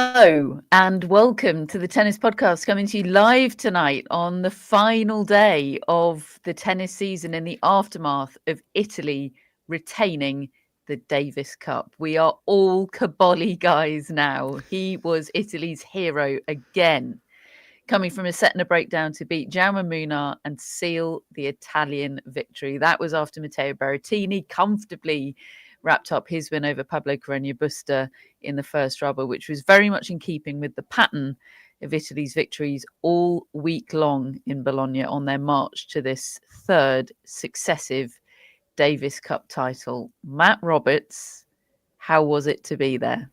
Hello and welcome to the Tennis Podcast, coming to you live tonight on the final day of the tennis season in the aftermath of Italy retaining the Davis Cup. We are all Cobolli guys now. He was Italy's hero again, coming from a set and a breakdown to beat Jaume Munar and seal the Italian victory. That was after Matteo Berrettini comfortably wrapped up his win over Pablo Carreño Busta in the first rubber, which was very much in keeping with the pattern of Italy's victories all week long in Bologna on their march to this third successive Davis Cup title. Matt Roberts, how was it to be there?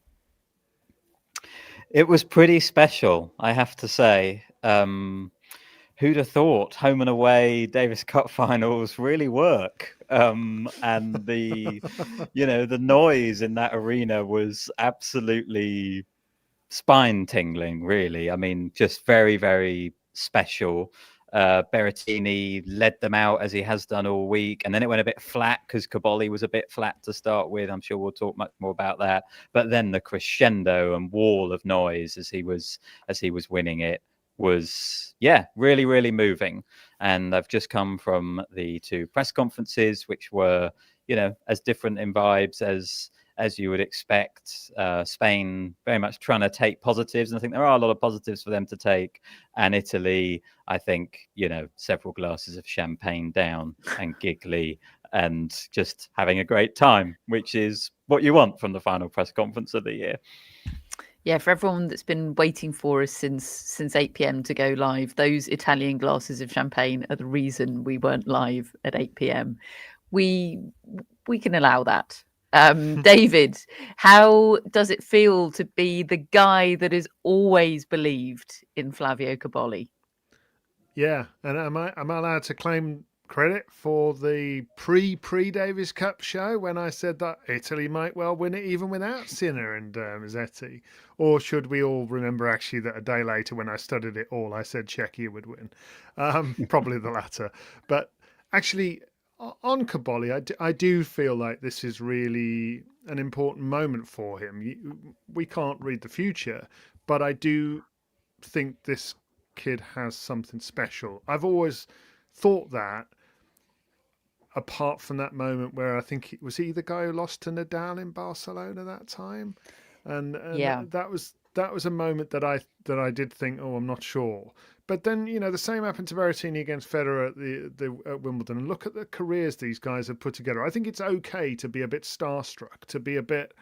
It was pretty special, I have to say. Who'd have thought home and away Davis Cup finals really work? And the noise in that arena was absolutely spine tingling, really. I mean, just very, very special. Berrettini led them out as he has done all week, and then it went a bit flat because Cobolli was a bit flat to start with. I'm sure we'll talk much more about that. But then the crescendo and wall of noise as he was winning it was, really, really moving. And I've just come from the two press conferences, which were, as different in vibes as you would expect. Spain very much trying to take positives, and I think there are a lot of positives for them to take. And Italy, I think, several glasses of champagne down and giggly and just having a great time, which is what you want from the final press conference of the year. Yeah, for everyone that's been waiting for us since 8 p.m. to go live, those Italian glasses of champagne are the reason we weren't live at 8 p.m. We can allow that. David, how does it feel to be the guy that has always believed in Flavio Cobolli? Yeah, and am I allowed to claim credit for the pre Davis Cup show when I said that Italy might well win it even without Sinner and Mazzetti? Or should we all remember actually that a day later when I studied it all, I said Czechia would win? Probably the latter. But actually, on Cobolli, I do feel like this is really an important moment for him. We can't read the future, but I do think this kid has something special. I've always thought that, apart from that moment where I think was he the guy who lost to Nadal in Barcelona that time, and Yeah. that was a moment that I did think, oh, I'm not sure. But then the same happened to Berrettini against Federer at Wimbledon. And look at the careers these guys have put together. I think it's okay to be a bit starstruck, to be a bit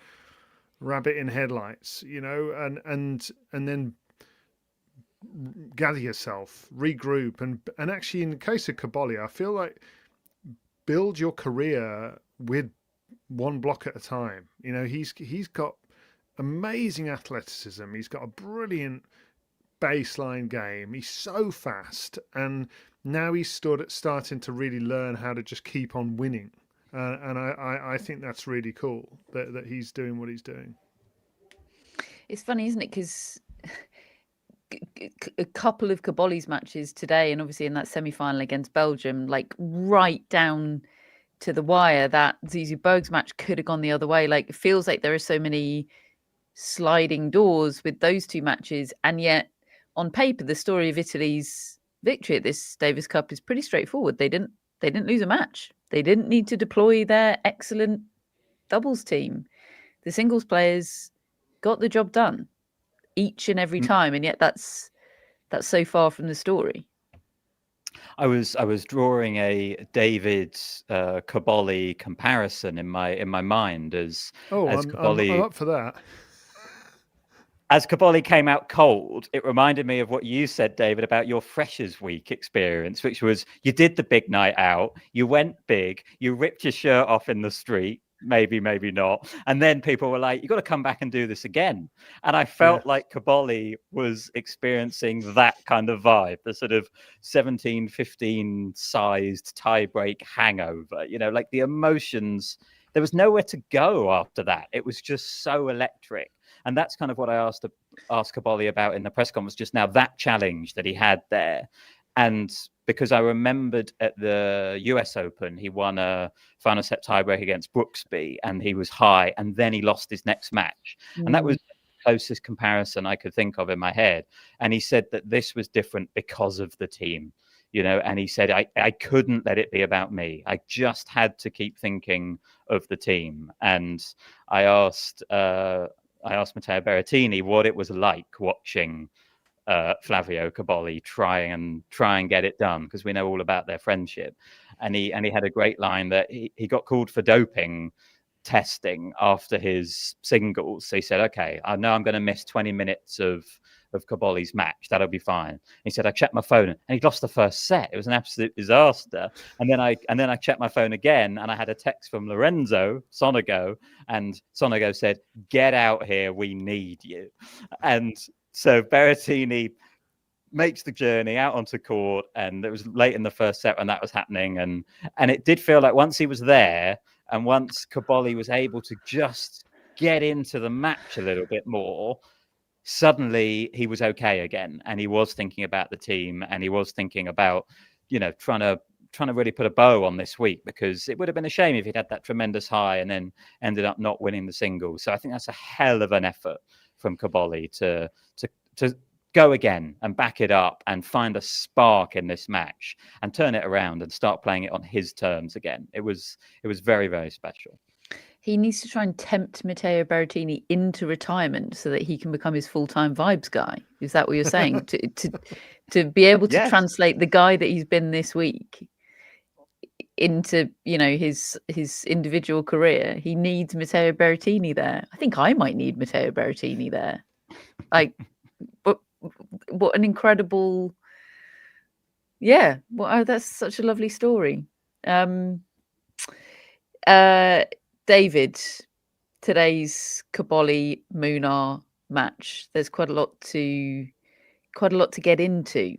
rabbit in headlights, and then gather yourself, regroup, and actually, in the case of Cobolli, I feel like build your career with one block at a time. He's got amazing athleticism. He's got a brilliant baseline game. He's so fast, and now he's starting to really learn how to just keep on winning. And I think that's really cool that he's doing what he's doing. It's funny, isn't it? Because a couple of Cobolli's matches today, and obviously in that semi-final against Belgium, like right down to the wire, that Zizou Berg's match could have gone the other way. Like, it feels like there are so many sliding doors with those two matches, and yet on paper the story of Italy's victory at this Davis Cup is pretty straightforward. They didn't lose a match. They didn't need to deploy their excellent doubles team. The singles players got the job done each and every time, and yet that's so far from the story. I was drawing a David Cobolli comparison in my mind as Cobolli, I'm up for that. As Cobolli came out cold, it reminded me of what you said, David, about your Freshers Week experience, which was you did the big night out, you went big, you ripped your shirt off in the street, maybe not, and then people were like, you got to come back and do this again. And I felt like Cobolli was experiencing that kind of vibe, the sort of 17-15 sized tiebreak hangover, like the emotions. There was nowhere to go after that. It was just so electric. And that's kind of what I asked Cobolli about in the press conference just now, that challenge that he had there. And because I remembered at the US Open, he won a final set tiebreak against Brooksby and he was high, and then he lost his next match. And that was closest comparison I could think of in my head. And he said that this was different because of the team, and he said, I couldn't let it be about me. I just had to keep thinking of the team. And I asked Matteo Berrettini what it was like watching Flavio Cobolli try and get it done, because we know all about their friendship. And he had a great line that he got called for doping testing after his singles. So he said, okay, I know I'm going to miss 20 minutes of Cobolli's match. That'll be fine. He said, I checked my phone and he lost the first set. It was an absolute disaster. And then I checked my phone again and I had a text from Lorenzo Sonego, and Sonego said, get out here, we need you. And so Berrettini makes the journey out onto court, and it was late in the first set when that was happening. And it did feel like once he was there, and once Cobolli was able to just get into the match a little bit more, suddenly he was okay again. And he was thinking about the team, and he was thinking about, trying to really put a bow on this week, because it would have been a shame if he'd had that tremendous high and then ended up not winning the singles. So I think that's a hell of an effort from Cobolli to go again and back it up and find a spark in this match and turn it around and start playing it on his terms again. It was very, very special. He needs to try and tempt Matteo Berrettini into retirement so that he can become his full-time vibes guy. Is that what you're saying? to be able to Yes. translate the guy that he's been this week into, his individual career, he needs Matteo Berrettini there. I think I might need Matteo Berrettini there. But what an incredible, that's such a lovely story. David, today's Cobolli Munar match, there's quite a lot to get into.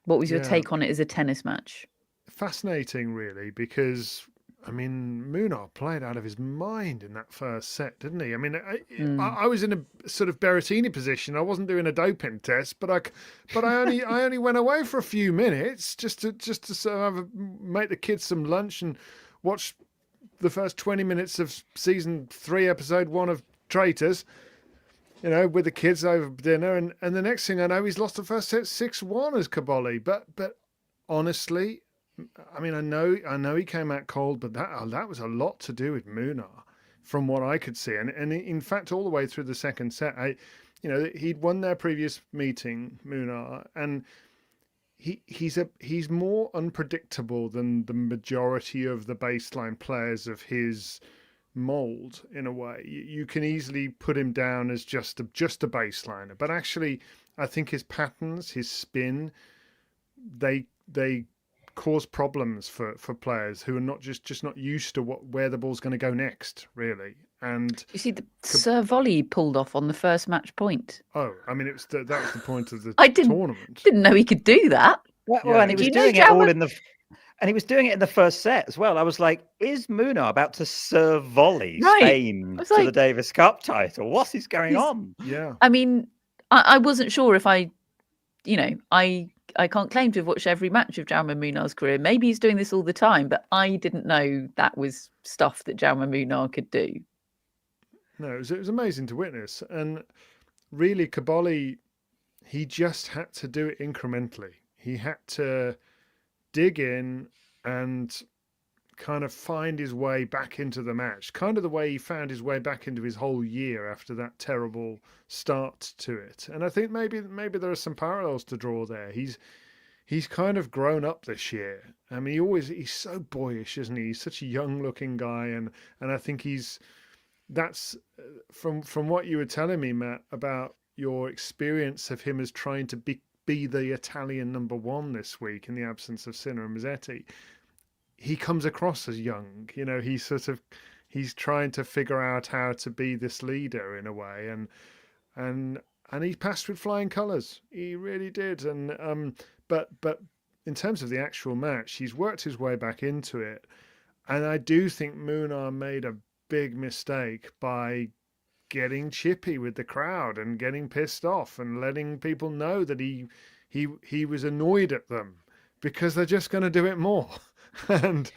What was your take on it as a tennis match? Fascinating, really, because Munar played out of his mind in that first set, didn't he? I was in a sort of Berrettini position. I wasn't doing a doping test, but I only went away for a few minutes just to sort of make the kids some lunch and watch the first 20 minutes of season 3, episode 1 of Traitors, with the kids over dinner, and the next thing I know, he's lost the first set 6-1 as Cobolli. But honestly, I know he came out cold, but that was a lot to do with Munar, from what I could see. And in fact, all the way through the second set, he'd won their previous meeting, Munar, and he's more unpredictable than the majority of the baseline players of his mold. In a way, you can easily put him down as just a baseliner, but actually, I think his patterns, his spin, they cause problems for players who are not just not used to where the ball's going to go next, really. And you see the serve volley pulled off on the first match point. Oh, that was the point of the tournament. Didn't know he could do that. Well, and he was doing it all in the. And he was doing it in the first set as well. I was like, is Munar about to serve volley Spain to the Davis Cup title? What is going on? Yeah. I wasn't sure if I can't claim to have watched every match of Jaume Munar's career. Maybe he's doing this all the time, but I didn't know that was stuff that Jaume Munar could do. No, it was amazing to witness. And really, Cobolli, he just had to do it incrementally. He had to dig in and kind of find his way back into the match, kind of the way he found his way back into his whole year after that terrible start to it. And I think maybe there are some parallels to draw there. He's kind of grown up this year. He's so boyish, isn't he? He's such a young looking guy, and I think that's from what you were telling me, Matt, about your experience of him as trying to be the Italian number 1 this week in the absence of Sinner and Musetti. He comes across as young, he's trying to figure out how to be this leader in a way, and he passed with flying colours. He really did. And but in terms of the actual match, he's worked his way back into it, and I do think Munar made a big mistake by getting chippy with the crowd and getting pissed off and letting people know that he was annoyed at them because they're just going to do it more. And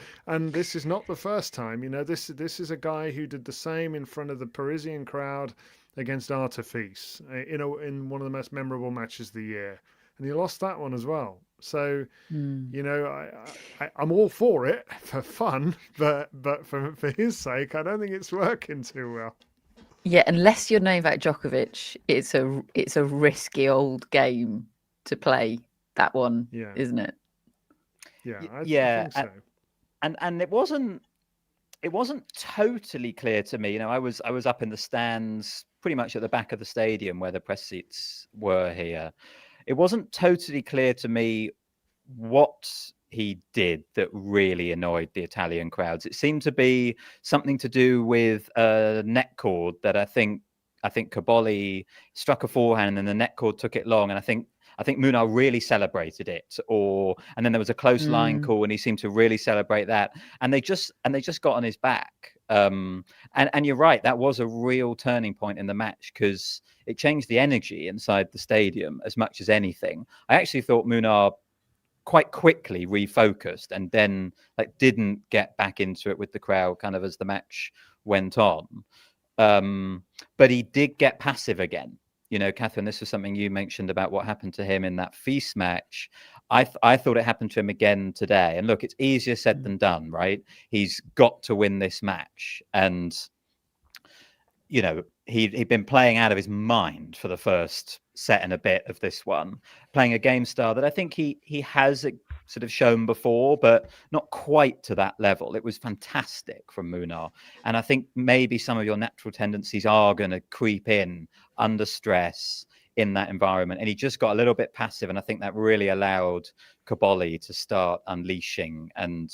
this is not the first time. This is a guy who did the same in front of the Parisian crowd against Artifice in one of the most memorable matches of the year, and he lost that one as well. So you know, I'm all for it for fun, but for his sake, I don't think it's working too well. Yeah, unless you're Novak Djokovic, it's a risky old game to play, that one, Yeah, isn't it? yeah, I Yeah, think so. and it wasn't totally clear to me. You know, I was up in the stands, pretty much at the back of the stadium where the press seats were here. It wasn't totally clear to me what he did that really annoyed the Italian crowds. It seemed to be something to do with a net cord that I think Cobolli struck a forehand and the net cord took it long, and I think Munar really celebrated it, and then there was a close line call and he seemed to really celebrate that, and they just got on his back. And you're right, that was a real turning point in the match because it changed the energy inside the stadium as much as anything. I actually thought Munar quite quickly refocused and then didn't get back into it with the crowd kind of as the match went on. But he did get passive again. You know, Catherine, this was something you mentioned about what happened to him in that Feast match. I thought it happened to him again today. And look, it's easier said than done, right? He's got to win this match. And, you know, he'd been playing out of his mind for the first set and a bit of this one, playing a game style that I think he has sort of shown before, but not quite to that level. It was fantastic from Munar. And I think maybe some of your natural tendencies are going to creep in under stress in that environment. And he just got a little bit passive. And I think that really allowed Cobolli to start unleashing. And,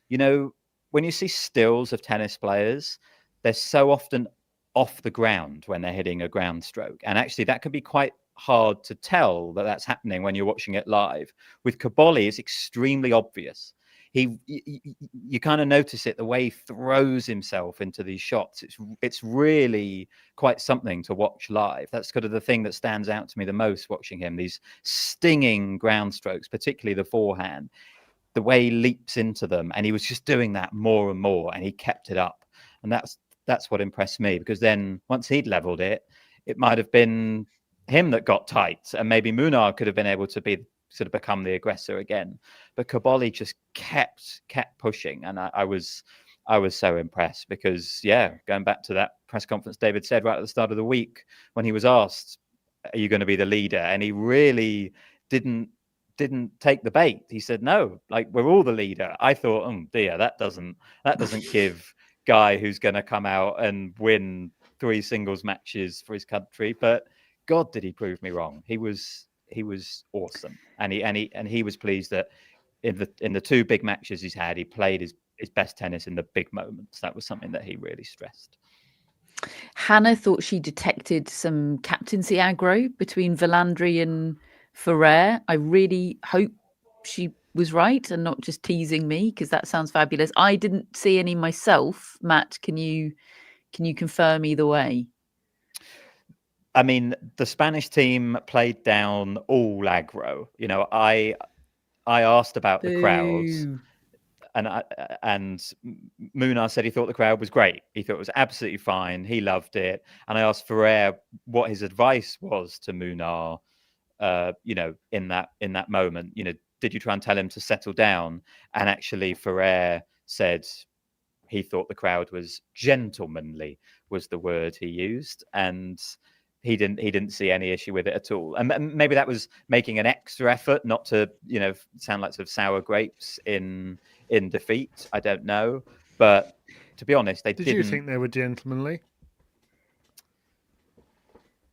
you know, when you see stills of tennis players, they're so often off the ground when they're hitting a ground stroke. And actually that can be quite hard to tell that that's happening when you're watching it live. With Cobolli, it's extremely obvious. You kind of notice it, the way he throws himself into these shots. It's really quite something to watch live. That's kind of the thing that stands out to me the most watching him, these stinging ground strokes, particularly the forehand, the way he leaps into them. And he was just doing that more and more, and he kept it up. And that's what impressed me, because then once he'd leveled it, it might have been him that got tight, and maybe Munar could have been able to become the aggressor again. But Cobolli just kept pushing, and I was so impressed because, yeah, going back to that press conference David said right at the start of the week when he was asked, "Are you going to be the leader?" and he really didn't take the bait. He said, "No, like we're all the leader." I thought, "Oh dear, that doesn't give guy who's going to come out and win 3 singles matches for his country." But God, did he prove me wrong. He was awesome, and he was pleased that in the 2 big matches he's had, he played his best tennis in the big moments. That was something that he really stressed. Hannah thought she detected some captaincy aggro between Villandri and Ferrer. I really hope she was right and not just teasing me, because that sounds fabulous. I didn't see any myself. Matt, can you confirm either way? I mean, the Spanish team played down all aggro. You know, I asked about the crowds, and Munar said he thought the crowd was great. He thought it was absolutely fine. He loved it. And I asked Ferrer what his advice was to Munar, you know, in that moment. You know, did you try and tell him to settle down? And actually Ferrer said he thought the crowd was gentlemanly, was the word he used. And he didn't see any issue with it at all. And maybe that was making an extra effort not to, you know, sound like sort of sour grapes in defeat. I don't know. But to be honest, they didn't. Did you think they were gentlemanly?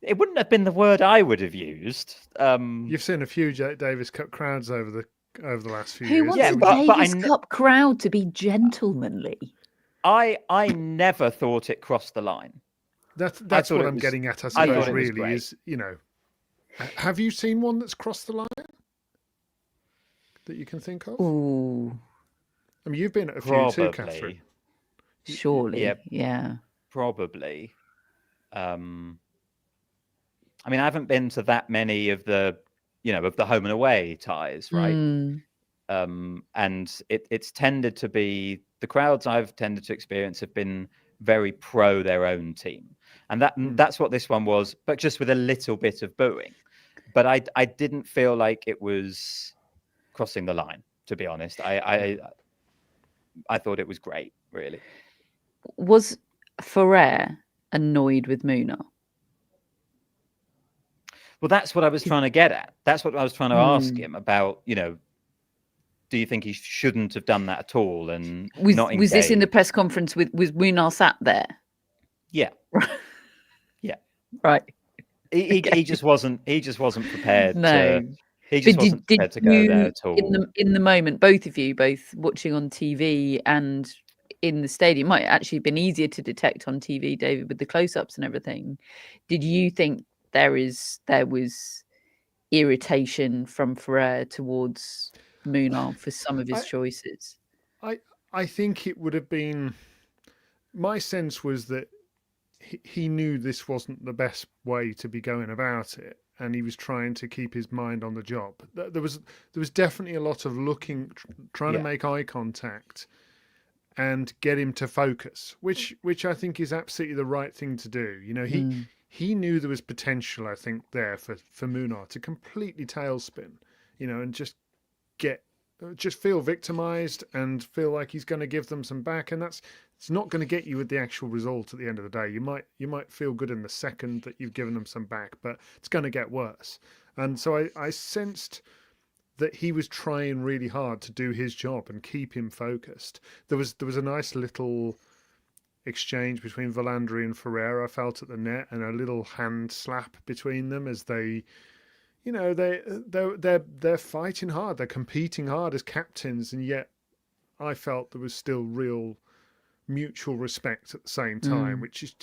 It wouldn't have been the word I would have used. You've seen a few Davis Cup crowds over the last few Who years. wants Yeah, a but Davis Cup crowd to be gentlemanly? I never thought it crossed the line. That's what I'm getting at, I suppose, really, is, you know, have you seen one that's crossed the line that you can think of? Ooh, I mean, you've been at a few too, Catherine. Surely, yeah. Probably. I mean, I haven't been to that many of the, you know, of the home and away ties, right? And it's tended to be, the crowds I've tended to experience have been very pro their own team. And that's what this one was, but just with a little bit of booing. But I didn't feel like it was crossing the line, to be honest. I thought it was great, really. Was Ferrer annoyed with Munar? Well, that's what I was trying to get at. That's what I was trying to ask him about, you know, do you think he shouldn't have done that at all and not engaged? Was this in the press conference with Munar sat there? Yeah. Yeah. Right. He just wasn't prepared No. He just wasn't prepared to go there at all. In the moment, both of you, both watching on TV and in the stadium, might actually have been easier to detect on TV, David, with the close-ups and everything. Did you think there was irritation from Ferrer towards Munar for some of his choices? I think it would have been. My sense was that he knew this wasn't the best way to be going about it, and he was trying to keep his mind on the job. There was definitely a lot of trying to make eye contact and get him to focus, which I think is absolutely the right thing to do. You know, he knew there was potential, I think, there for Munar to completely tailspin, you know, and just feel victimized and feel like he's going to give them some back, and it's not going to get you with the actual result at the end of the day. You might feel good in the second that you've given them some back, but it's going to get worse. And so I sensed that he was trying really hard to do his job and keep him focused. There was a nice little exchange between Volandri and Ferrer, I felt, at the net, and a little hand slap between them as they, you know, they're fighting hard, they're competing hard as captains, and yet I felt there was still real mutual respect at the same time, which is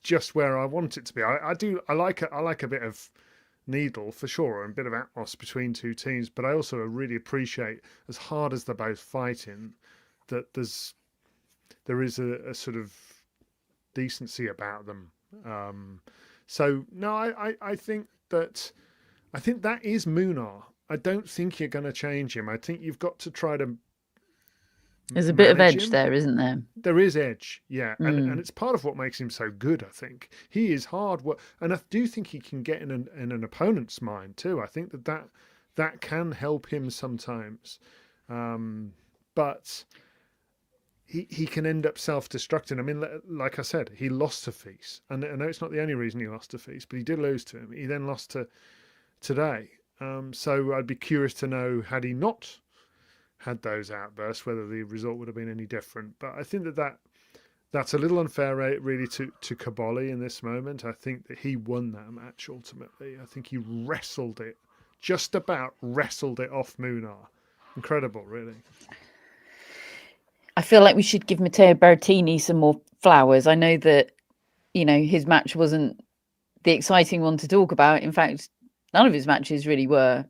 just where I want it to be. I like a bit of needle for sure, and a bit of atmos between two teams, but I also really appreciate, as hard as they're both fighting, that there is a sort of decency about them. So no, I think that is Munar. I don't think you're going to change him. I think you've got to try to. There's a bit of edge there, isn't there? There is edge, yeah, and it's part of what makes him so good. I think he is hard work, and I do think he can get in an opponent's mind too. I think that can help him sometimes, but he can end up self-destructing. I mean, like I said, he lost to Feast, and I know it's not the only reason he lost to Feast, but he did lose to him. He then lost to today. So I'd be curious to know, had he not had those outbursts, whether the result would have been any different. But I think that's a little unfair, really, to Cobolli in this moment. I think that he won that match ultimately. I think he just about wrestled it off Munar. Incredible, really. I feel like we should give Matteo Berrettini some more flowers. I know that, you know, his match wasn't the exciting one to talk about. In fact, none of his matches really were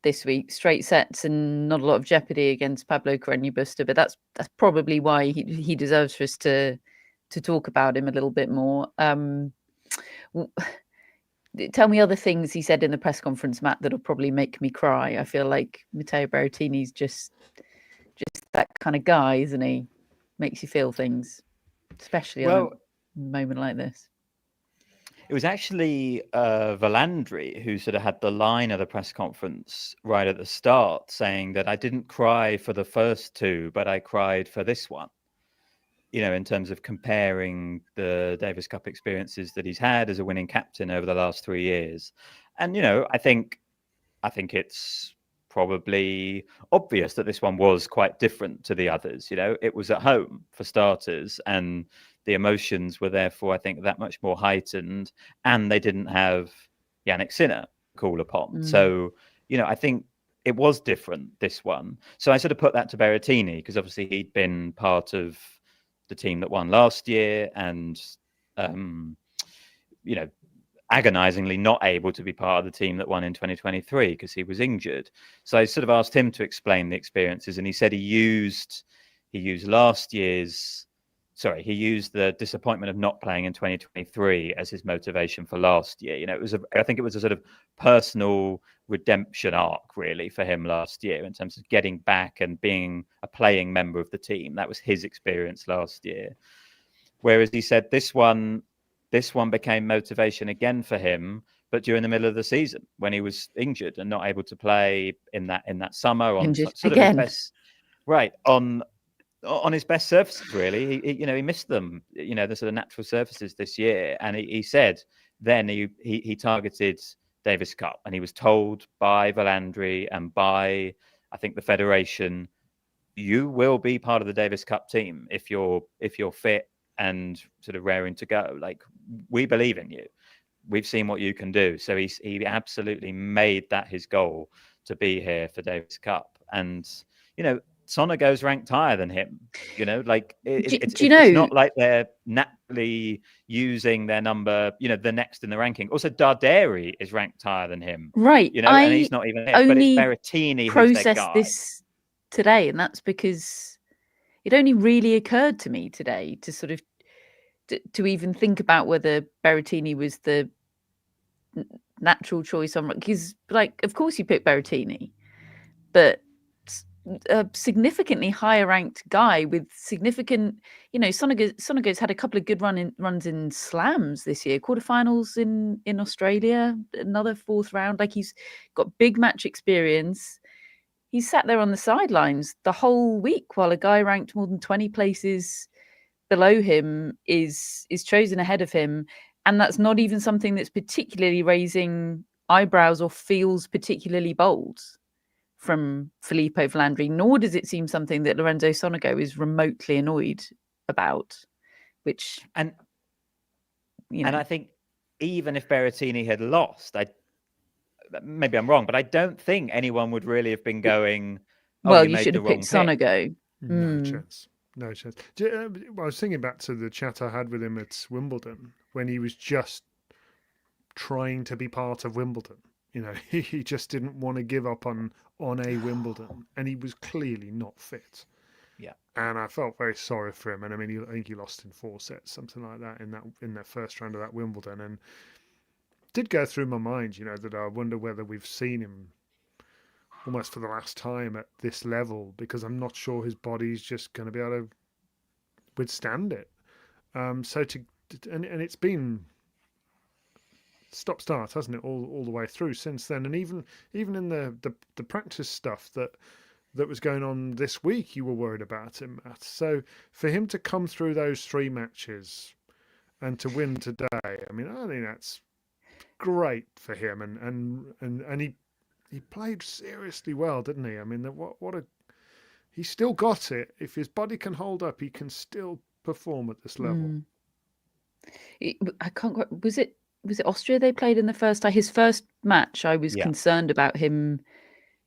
this week. Straight sets and not a lot of jeopardy against Pablo Carreño Busta, but that's probably why he deserves for us to talk about him a little bit more. Tell me other things he said in the press conference, Matt, that'll probably make me cry. I feel like Matteo Berrettini's just that kind of guy, isn't he? Makes you feel things, especially on a moment like this. It was actually Volandri who sort of had the line of the press conference right at the start, saying that I didn't cry for the first two, but I cried for this one. You know, in terms of comparing the Davis Cup experiences that he's had as a winning captain over the last 3 years. And, you know, I think it's probably obvious that this one was quite different to the others. You know, it was at home for starters, and the emotions were therefore, I think, that much more heightened, and they didn't have Yannick Sinner call upon. So, you know, I think it was different, this one. So I sort of put that to Berrettini, because obviously he'd been part of the team that won last year and, you know, agonizingly not able to be part of the team that won in 2023 because he was injured. So I sort of asked him to explain the experiences, and he said he used the disappointment of not playing in 2023 as his motivation for last year. You know, I think it was a sort of personal redemption arc, really, for him last year in terms of getting back and being a playing member of the team. That was his experience last year. Whereas he said this one, this one became motivation again for him, but during the middle of the season when he was injured and not able to play in that summer on Injured sort again. of his best, right, on his best surfaces, really. He missed them, the sort of natural surfaces this year. And he said then he targeted Davis Cup, and he was told by Valandri and by, I think, the Federation, you will be part of the Davis Cup team if you're fit and sort of raring to go. Like, we believe in you. We've seen what you can do. So he absolutely made that his goal to be here for Davis Cup. And, Sonogo's ranked higher than him. It's not like they're naturally using their number, the next in the ranking. Also, Darderi is ranked higher than him. Right. And he's not even there. But it's Berrettini who's their guy. This today, and that's because it only really occurred to me today to sort of to even think about whether Berrettini was the natural choice on, because, like, of course you pick Berrettini, but a significantly higher ranked guy with significant, Sonogo's had a couple of good runs in slams this year, quarterfinals in Australia, another fourth round. Like, he's got big match experience. He's sat there on the sidelines the whole week while a guy ranked more than 20 places below him is chosen ahead of him. And that's not even something that's particularly raising eyebrows or feels particularly bold from Filippo Valandri, nor does it seem something that Lorenzo Sonogo is remotely annoyed about, which... And I think even if Berrettini had lost, maybe I'm wrong, but I don't think anyone would really have been going, well, you you made should the have wrong picked Sonogo. No chance. No chance. I was thinking back to the chat I had with him at Wimbledon when he was just trying to be part of Wimbledon. He just didn't want to give up on a Wimbledon, and he was clearly not fit. Yeah. And I felt very sorry for him. And I mean, I think he lost in 4 sets, something like that, in that first round of that Wimbledon. And did go through my mind, that I wonder whether we've seen him almost for the last time at this level, because I'm not sure his body's just going to be able to withstand it. And it's been stop-start, hasn't it, all the way through since then. And even in the practice stuff that was going on this week, you were worried about him, Matt. So for him to come through those 3 matches and to win today, I mean, I think that's great for him. And he played seriously well, didn't he? I mean, he still got it. If his body can hold up, he can still perform at this level. I can't. Was it Austria they played in the first time? His first match, I was concerned about him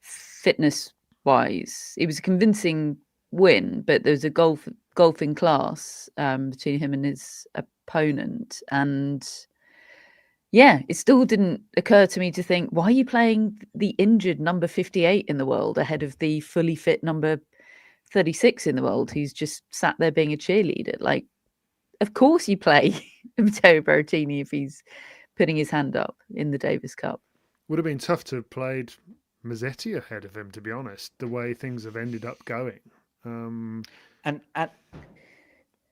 fitness wise. It was a convincing win, but there was a golfing class between him and his opponent, and it still didn't occur to me to think, why are you playing the injured number 58 in the world ahead of the fully fit number 36 in the world who's just sat there being a cheerleader? Like, of course you play Matteo Berrettini if he's putting his hand up in the Davis Cup. Would have been tough to have played Mazzetti ahead of him, to be honest, the way things have ended up going. And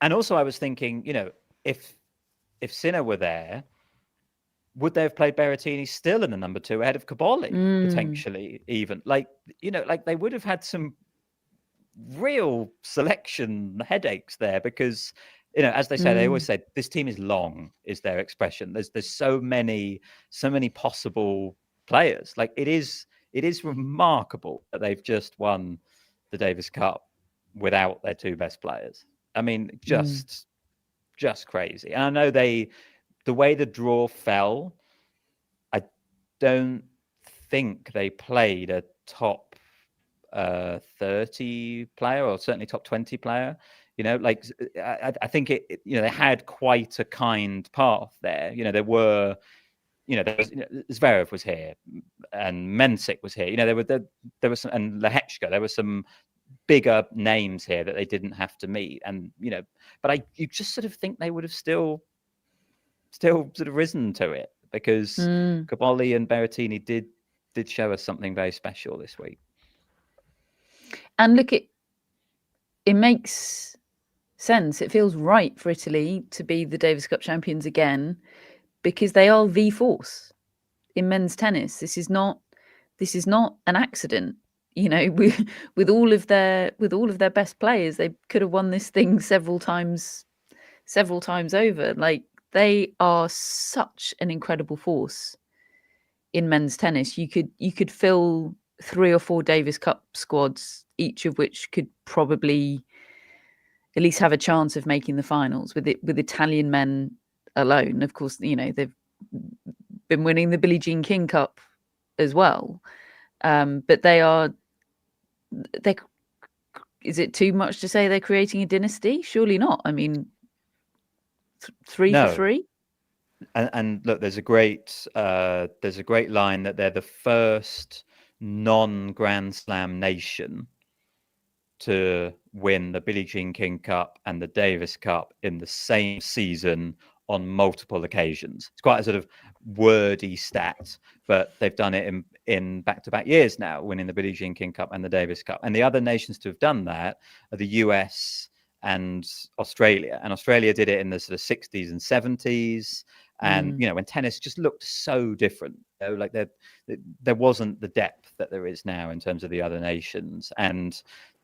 also I was thinking, if Sinner were there, would they have played Berrettini still in the number 2 ahead of Cobolli, potentially even? Like they would have had some real selection headaches there, because, as they say, they always say this team is long, is their expression. There's so many possible players. Like, it is remarkable that they've just won the Davis Cup without their 2 best players. I mean, just crazy. And I know the way the draw fell, I don't think they played a top 30 player, or certainly top 20 player. I think they had quite a kind path there. There were, Zverev was here, and Mensik was here. There was some, and Lehechka. There were some bigger names here that they didn't have to meet, and but you just sort of think they would have still sort of risen to it, because Cobolli and Berrettini did show us something very special this week. And look, it makes sense. It feels right for Italy to be the Davis Cup champions again, because they are the force in men's tennis. This is not an accident. You know, with all of their best players, they could have won this thing several times over. Like, they are such an incredible force in men's tennis. You could fill 3 or 4 Davis Cup squads, each of which could probably at least have a chance of making the finals with Italian men alone. Of course, you know, they've been winning the Billie Jean King Cup as well. But is it too much to say they're creating a dynasty? Surely not. I mean, 3 for 3. And look, there's a great line that they're the first non-Grand Slam nation to win the Billie Jean King Cup and the Davis Cup in the same season on multiple occasions. It's quite a sort of wordy stat, but they've done it in back-to-back years now, winning the Billie Jean King Cup and the Davis Cup. And the other nations to have done that are the US and Australia. And Australia did it in the sort of 60s and 70s. And, you know, when tennis just looked so different, you know, like there wasn't the depth that there is now in terms of the other nations. And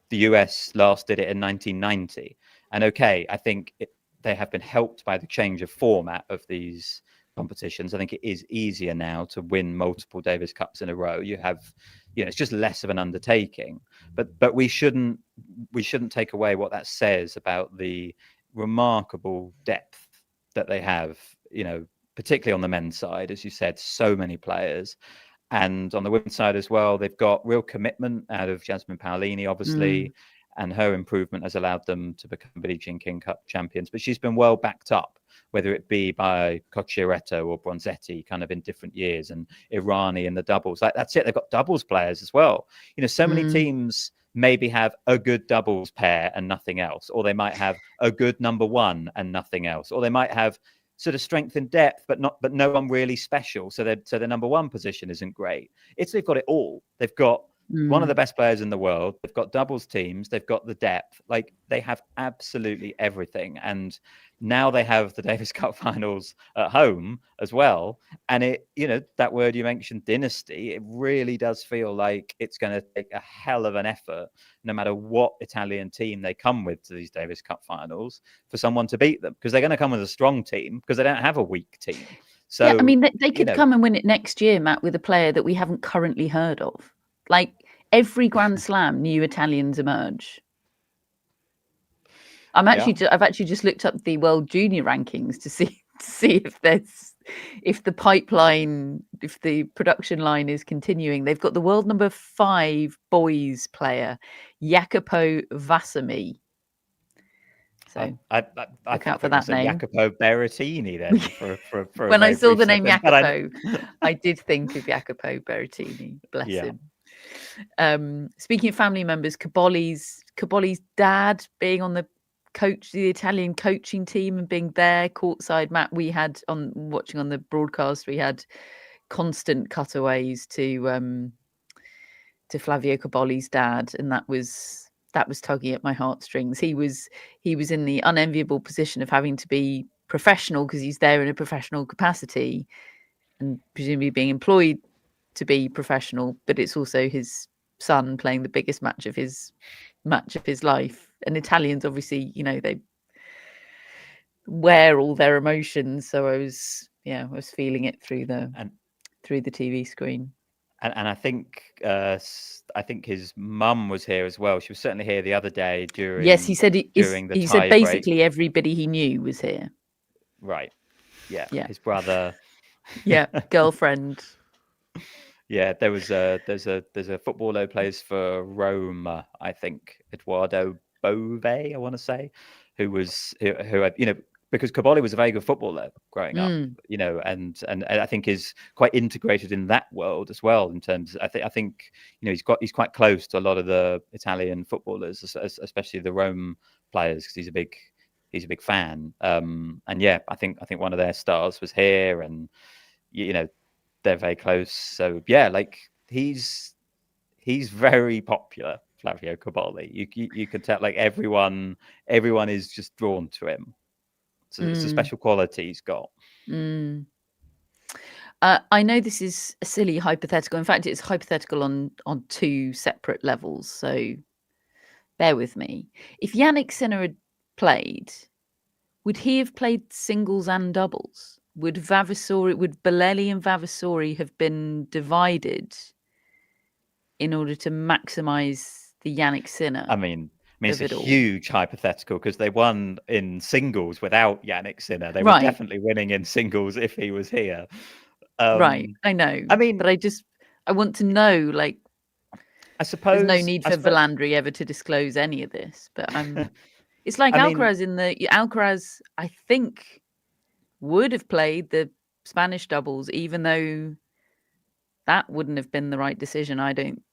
the US last did it in 1990. And okay, I think they have been helped by the change of format of these competitions. I think it is easier now to win multiple Davis Cups in a row. You have, you know, it's just less of an undertaking. But we shouldn't take away what that says about the remarkable depth that they have, you know, particularly on the men's side, as you said, so many players. And on the women's side as well, they've got real commitment out of Jasmine Paolini, obviously, and her improvement has allowed them to become Billie Jean King Cup champions. But she's been well backed up, whether it be by Cocciaretto or Bronzetti, kind of in different years, and Irani in the doubles. Like, that's it. They've got doubles players as well. You know, so many teams maybe have a good doubles pair and nothing else, or they might have a good number one and nothing else, or they might have sort of strength and depth, but no one really special. So their number one position isn't great. They've got it all. They've got one of the best players in the world. They've got doubles teams. They've got the depth. Like, they have absolutely everything. And now they have the Davis Cup finals at home as well. And it, you know, that word you mentioned, dynasty, it really does feel like it's going to take a hell of an effort, no matter what Italian team they come with to these Davis Cup finals, for someone to beat them, because they're going to come with a strong team because they don't have a weak team. So yeah, I mean, they could come and win it next year, Matt, with a player that we haven't currently heard of. Like, every Grand Slam, new Italians emerge. I've actually just looked up the World Junior rankings to see if the pipeline, if the production line is continuing. They've got the world number 5 boys player, Jacopo Vassami. So I look out for that name. Jacopo Berrettini then. For when I saw the name Jacopo, I did think of Jacopo Berrettini. Bless him. Speaking of family members, Cobolli's dad being on the Italian coaching team and being there courtside. Matt, we had watching on the broadcast, we had constant cutaways to Flavio Cobolli's dad, and that was tugging at my heartstrings. He was in the unenviable position of having to be professional because he's there in a professional capacity and presumably being employed to be professional, but it's also his son playing the biggest match of his life. And Italians, obviously, you know, they wear all their emotions. So I was feeling it through the TV screen. And I think his mum was here as well. She was certainly here the other day during. Yes, he said he said basically break. Everybody he knew was here. Right. Yeah. His brother. Yeah. Girlfriend. Yeah, there's a footballer who plays for Roma, I think, Eduardo Bove, I want to say, who had, you know, because Cobolli was a very good footballer growing up, you know, and I think is quite integrated in that world as well. In terms, I think you know, he's quite close to a lot of the Italian footballers, especially the Rome players, because he's a big fan. And yeah, I think one of their stars was here, and you know, they're very close. So yeah, like he's very popular Flavio Cobolli. You could tell, like, everyone is just drawn to him. So it's a special quality he's got. I know this is a silly hypothetical. In fact, it's hypothetical on two separate levels. So bear with me. If Yannick Sinner had played, would he have played singles and doubles? Would Bolelli and Vavasori have been divided in order to maximize the Yannick Sinner? I mean, it's a huge hypothetical because they won in singles without Yannick Sinner. They were definitely winning in singles if he was here. Right, I know. I mean, but I want to know, like, I suppose there's no need for Villandri ever to disclose any of this, but it's like Alcaraz Alcaraz, I think, would have played the Spanish doubles, even though that wouldn't have been the right decision. I don't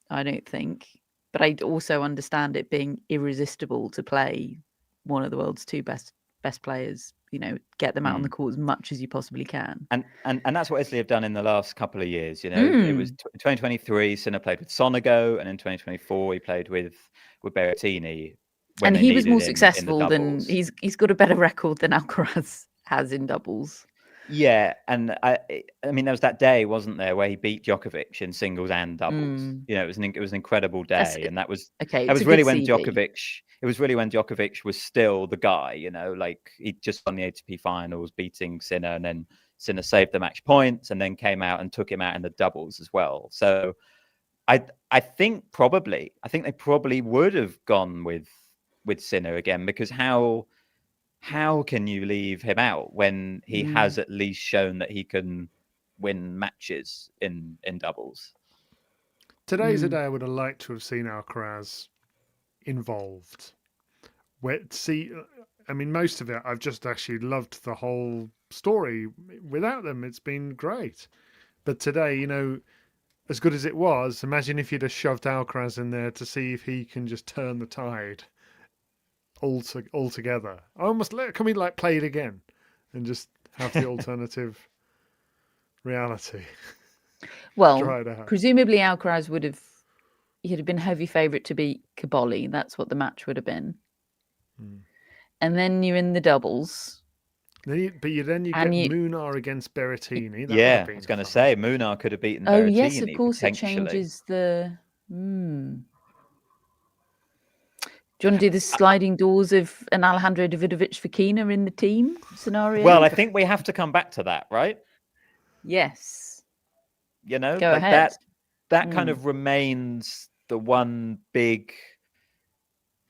think. But I also understand it being irresistible to play one of the world's two best players. You know, get them out on the court as much as you possibly can. And that's what Italy have done in the last couple of years. You know, it was 2023. Sinner played with Sonego, and in 2024 he played with Berrettini. And he was more successful than he's got a better record than Alcaraz has in doubles. Yeah, and I mean, there was that day, wasn't there, where he beat Djokovic in singles and doubles. You know, it was an incredible day, and that was really when Djokovic. It was really when Djokovic was still the guy. You know, like he just won the ATP finals, beating Sinner, and then Sinner saved the match points, and then came out and took him out in the doubles as well. So, I think they probably would have gone with Sinner again, because how can you leave him out when he has at least shown that he can win matches in doubles? Today's a day I would have liked to have seen Alcaraz involved. I mean, most of it, I've just actually loved the whole story. Without them, it's been great. But today, you know, as good as it was, imagine if you'd have shoved Alcaraz in there to see if he can just turn the tide altogether. Can we like play it again and just have the alternative reality? Well, presumably Alcaraz he'd have been heavy favourite to beat Cobolli. That's what the match would have been. And then you're in the doubles. Then you get Munar against Berrettini. I was going to say Munar could have beaten Berrettini. Oh yes, of course, it changes the. Do you want to do the sliding doors of an Alejandro Davidovich Fokina in the team scenario? Well, I think we have to come back to that, right? Yes. You know, go ahead. That kind of remains the one big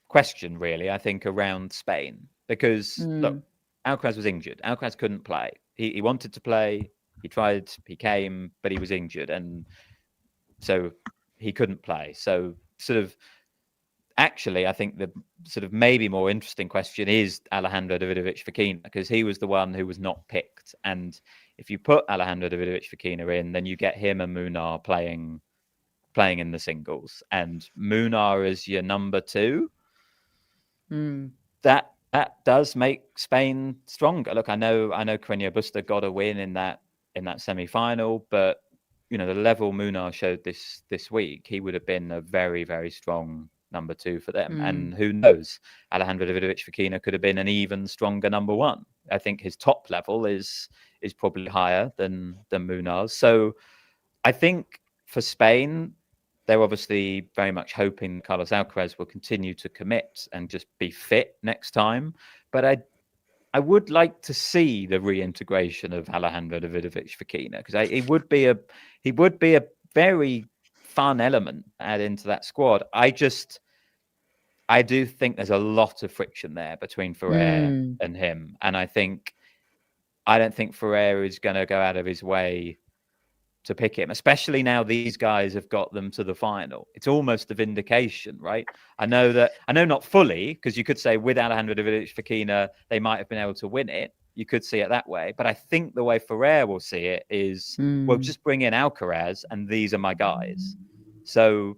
question, really, I think, around Spain. Because, look, Alcaraz was injured. Alcaraz couldn't play. He wanted to play. He tried. He came, but he was injured. And so he couldn't play. So sort of, actually, I think the sort of maybe more interesting question is Alejandro Davidovich Fokina, because he was the one who was not picked. And if you put Alejandro Davidovich Fokina in, then you get him and Munar playing in the singles, and Munar as your number two. That does make Spain stronger. Look, I know Carreño Busta got a win in that semi-final, but you know, the level Munar showed this week, he would have been a very, very strong number two for them. And who knows, Alejandro Davidovich Fokina could have been an even stronger number one. I think his top level is probably higher than Munar's. So I think for Spain, they're obviously very much hoping Carlos Alcaraz will continue to commit and just be fit next time. But I would like to see the reintegration of Alejandro Davidovich Fokina, because he would be a very fun element to add into that squad. I do think there's a lot of friction there between Ferrer and him, and I don't think Ferrer is going to go out of his way to pick him, especially now these guys have got them to the final. It's almost a vindication, right? I know not fully, because you could say with Alejandro Davidovich Fokina, they might have been able to win it. You could see it that way. But I think the way Ferrer will see it is, well, just bring in Alcaraz and these are my guys. So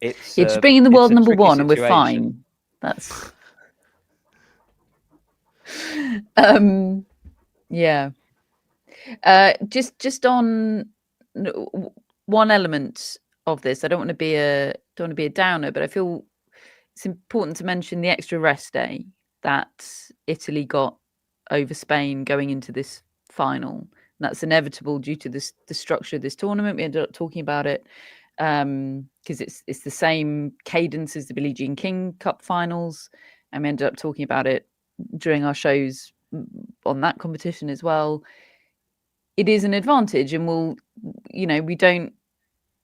it's just bring in the world number one and we're fine. That's yeah. Just on one element of this, I don't want to be a don't want to be a downer, but I feel it's important to mention the extra rest day that Italy got over Spain going into this final. And that's inevitable due to the structure of this tournament. We ended up talking about it because it's the same cadence as the Billie Jean King Cup finals, and we ended up talking about it during our shows on that competition as well. It is an advantage, and we don't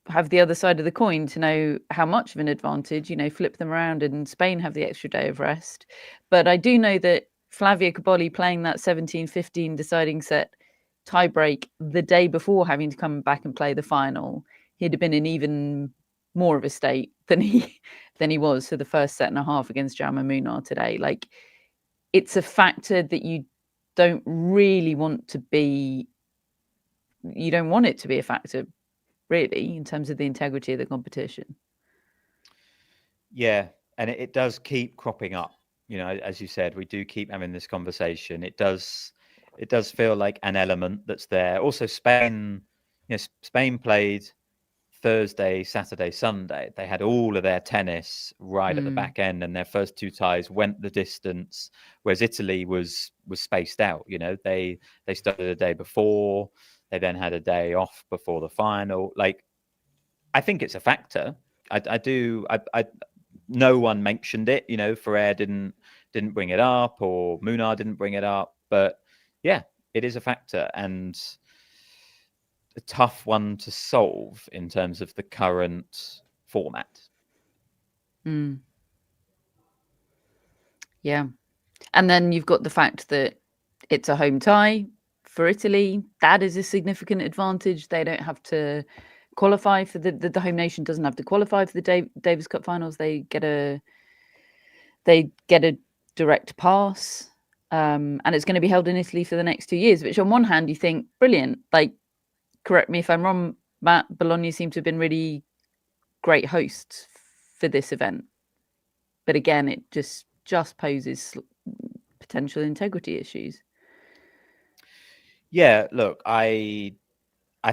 have the other side of the coin to know how much of an advantage, flip them around, and Spain have the extra day of rest. But I do know that Flavio Cobolli playing that 17-15 deciding set tiebreak the day before having to come back and play the final, he'd have been in even more of a state than he was for the first set and a half against Jaume Munar today. Like, it's a factor that you don't really want to be. You don't want it to be a factor, really, in terms of the integrity of the competition. Yeah, and it does keep cropping up. As you said, we do keep having this conversation. It does feel like an element that's there. Also, Spain played Thursday, Saturday, Sunday. They had all of their tennis right at the back end, and their first two ties went the distance, whereas Italy was spaced out. They started a day before. They then had a day off before the final. Like, I think it's a factor. I do. No one mentioned it. Ferrer didn't bring it up, or Munar didn't bring it up. But yeah, it is a factor, and a tough one to solve in terms of the current format. Yeah. And then you've got the fact that it's a home tie for Italy. That is a significant advantage. They don't have to qualify for the home nation doesn't have to qualify for the Davis Cup finals. They get a direct pass. And it's going to be held in Italy for the next 2 years, which on one hand you think, brilliant. Like, correct me if I'm wrong, Matt, Bologna seem to have been really great hosts for this event. But again, it just poses potential integrity issues. Yeah, look, I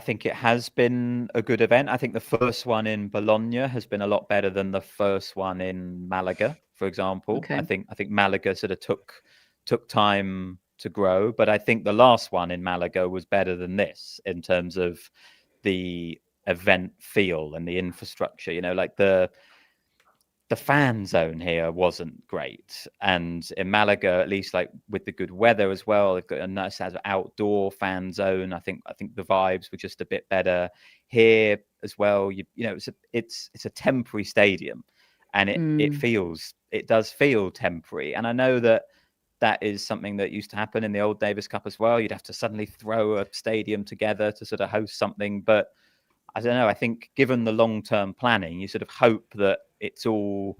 think it has been a good event. I think the first one in Bologna has been a lot better than the first one in Malaga, for example. Okay. I think Malaga sort of took time to grow, but I think the last one in Malaga was better than this in terms of the event feel and the infrastructure. Like the fan zone here wasn't great, and in Malaga, at least, like with the good weather as well, they've got a nice outdoor fan zone. I think the vibes were just a bit better here as well. It's a temporary stadium, and it does feel temporary. And I know that is something that used to happen in the old Davis Cup as well. You'd have to suddenly throw a stadium together to sort of host something, but I don't know. I think given the long-term planning, you sort of hope that it's all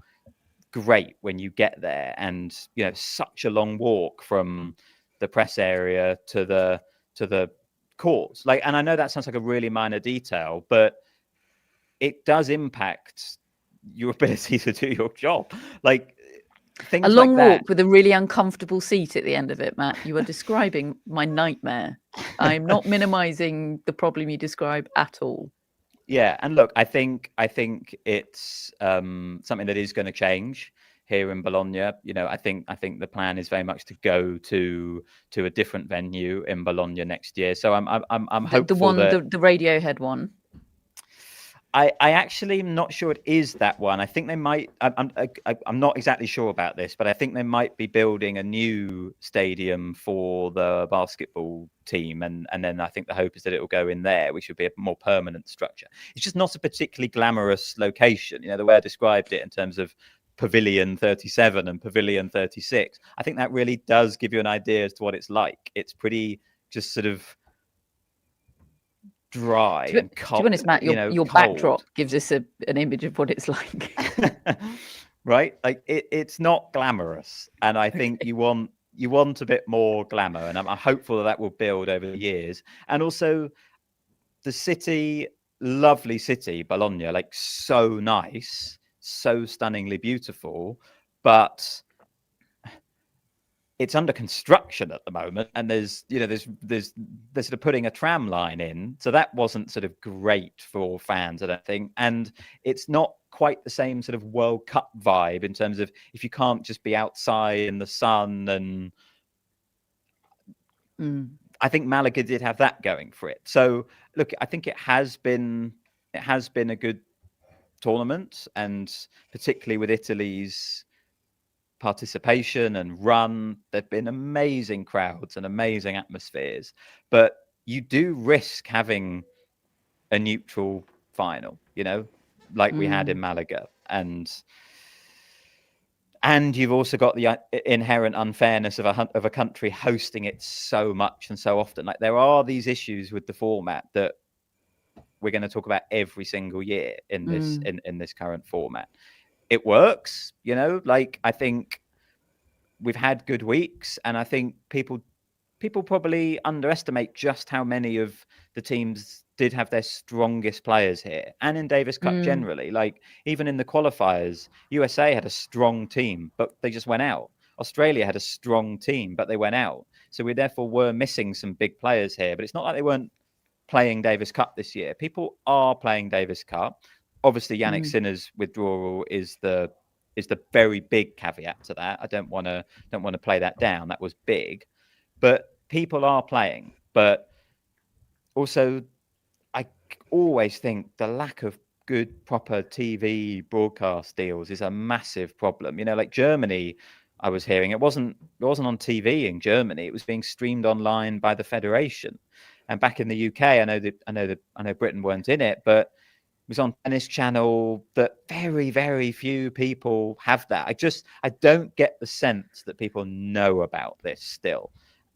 great when you get there. And, such a long walk from the press area to the courts. Like, and I know that sounds like a really minor detail, but it does impact your ability to do your job. Like, things a long like that. walk with a really uncomfortable seat at the end of it, Matt. You are describing my nightmare. I'm not minimizing the problem you describe at all. Yeah, and look, I think it's something that is going to change here in Bologna. I think the plan is very much to go to a different venue in Bologna next year. So I'm hopeful the Radiohead one. I actually am not sure it is that one. I think they might. I'm not exactly sure about this, but I think they might be building a new stadium for the basketball team, and then I think the hope is that it will go in there, which would be a more permanent structure. It's just not a particularly glamorous location. The way I described it in terms of Pavilion 37 and Pavilion 36, I think that really does give you an idea as to what it's like. It's pretty just sort of dry and cold. To be honest, Matt, your backdrop gives us an image of what it's like. Right? Like it's not glamorous, and I think you want a bit more glamour, and I'm hopeful that will build over the years. And also the city, lovely city, Bologna, like so nice, so stunningly beautiful, but it's under construction at the moment, and there's sort of putting a tram line in, so that wasn't sort of great for fans, I don't think. And it's not quite the same sort of World Cup vibe in terms of if you can't just be outside in the sun. And I think Malaga did have that going for it. So look, I think it has been a good tournament, and particularly with Italy's participation and run, there've been amazing crowds and amazing atmospheres, but you do risk having a neutral final, like we had in Malaga, and you've also got the inherent unfairness of a country hosting it so much and so often. Like, there are these issues with the format that we're going to talk about every single year in this in this current format. It works, like, I think we've had good weeks, and I think people probably underestimate just how many of the teams did have their strongest players here, and in Davis Cup generally. Like, even in the qualifiers, USA had a strong team, but they just went out. Australia had a strong team, but they went out. So we therefore were missing some big players here, but it's not like they weren't playing Davis Cup this year. People are playing Davis Cup. Obviously, Yannick Sinner's withdrawal is the very big caveat to that. I don't want to play that down. That was big, but people are playing. But also, I always think the lack of good, proper TV broadcast deals is a massive problem. Like Germany, I was hearing it wasn't on TV in Germany. It was being streamed online by the federation. And back in the UK, I know Britain weren't in it, but it was on Tennis Channel. That very, very few people have that. I don't get the sense that people know about this still.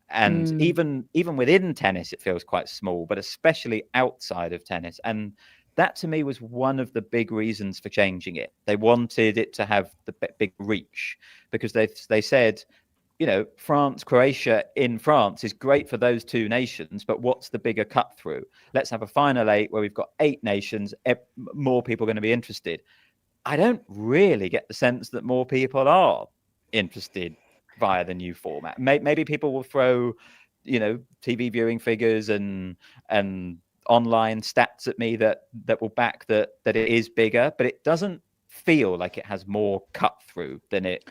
And even within tennis, it feels quite small, but especially outside of tennis. And that, to me, was one of the big reasons for changing it. They wanted it to have the big reach, because they said, France, Croatia in France is great for those two nations, but what's the bigger cut through? Let's have a final 8 where we've got 8 nations, more people are going to be interested. I don't really get the sense that more people are interested via the new format. Maybe people will throw, TV viewing figures and online stats at me that will back that it is bigger, but it doesn't feel like it has more cut through than it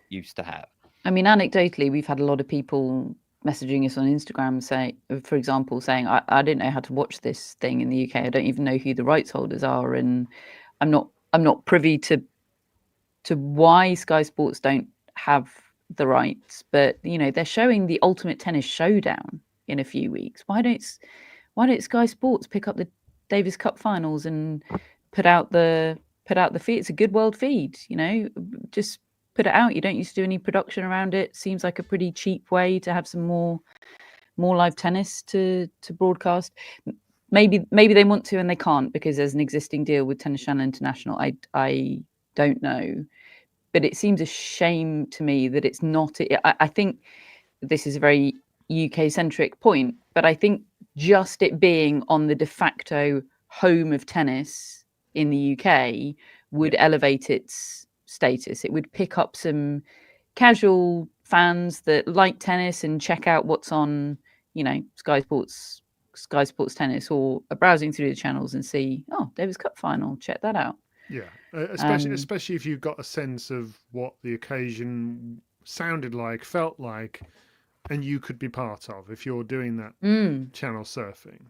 used to have. I mean, anecdotally, we've had a lot of people messaging us on Instagram saying, I didn't know how to watch this thing in the UK. I don't even know who the rights holders are, and I'm not privy to why Sky Sports don't have the rights. But they're showing the Ultimate Tennis Showdown in a few weeks. Why don't Sky Sports pick up the Davis Cup finals and put out the feed? It's a good world feed, just put it out. You don't used to do any production around it. Seems like a pretty cheap way to have some more live tennis to broadcast. Maybe they want to and they can't because there's an existing deal with Tennis Channel International. I don't know, but it seems a shame to me that it's not. I think this is a very UK centric point, but I think just it being on the de facto home of tennis in the UK would elevate its status. It would pick up some casual fans that like tennis and check out what's on, Sky Sports Tennis, or are browsing through the channels and see, Davis Cup final, check that out. Yeah, especially if you've got a sense of what the occasion sounded like, felt like, and you could be part of if you're doing that channel surfing,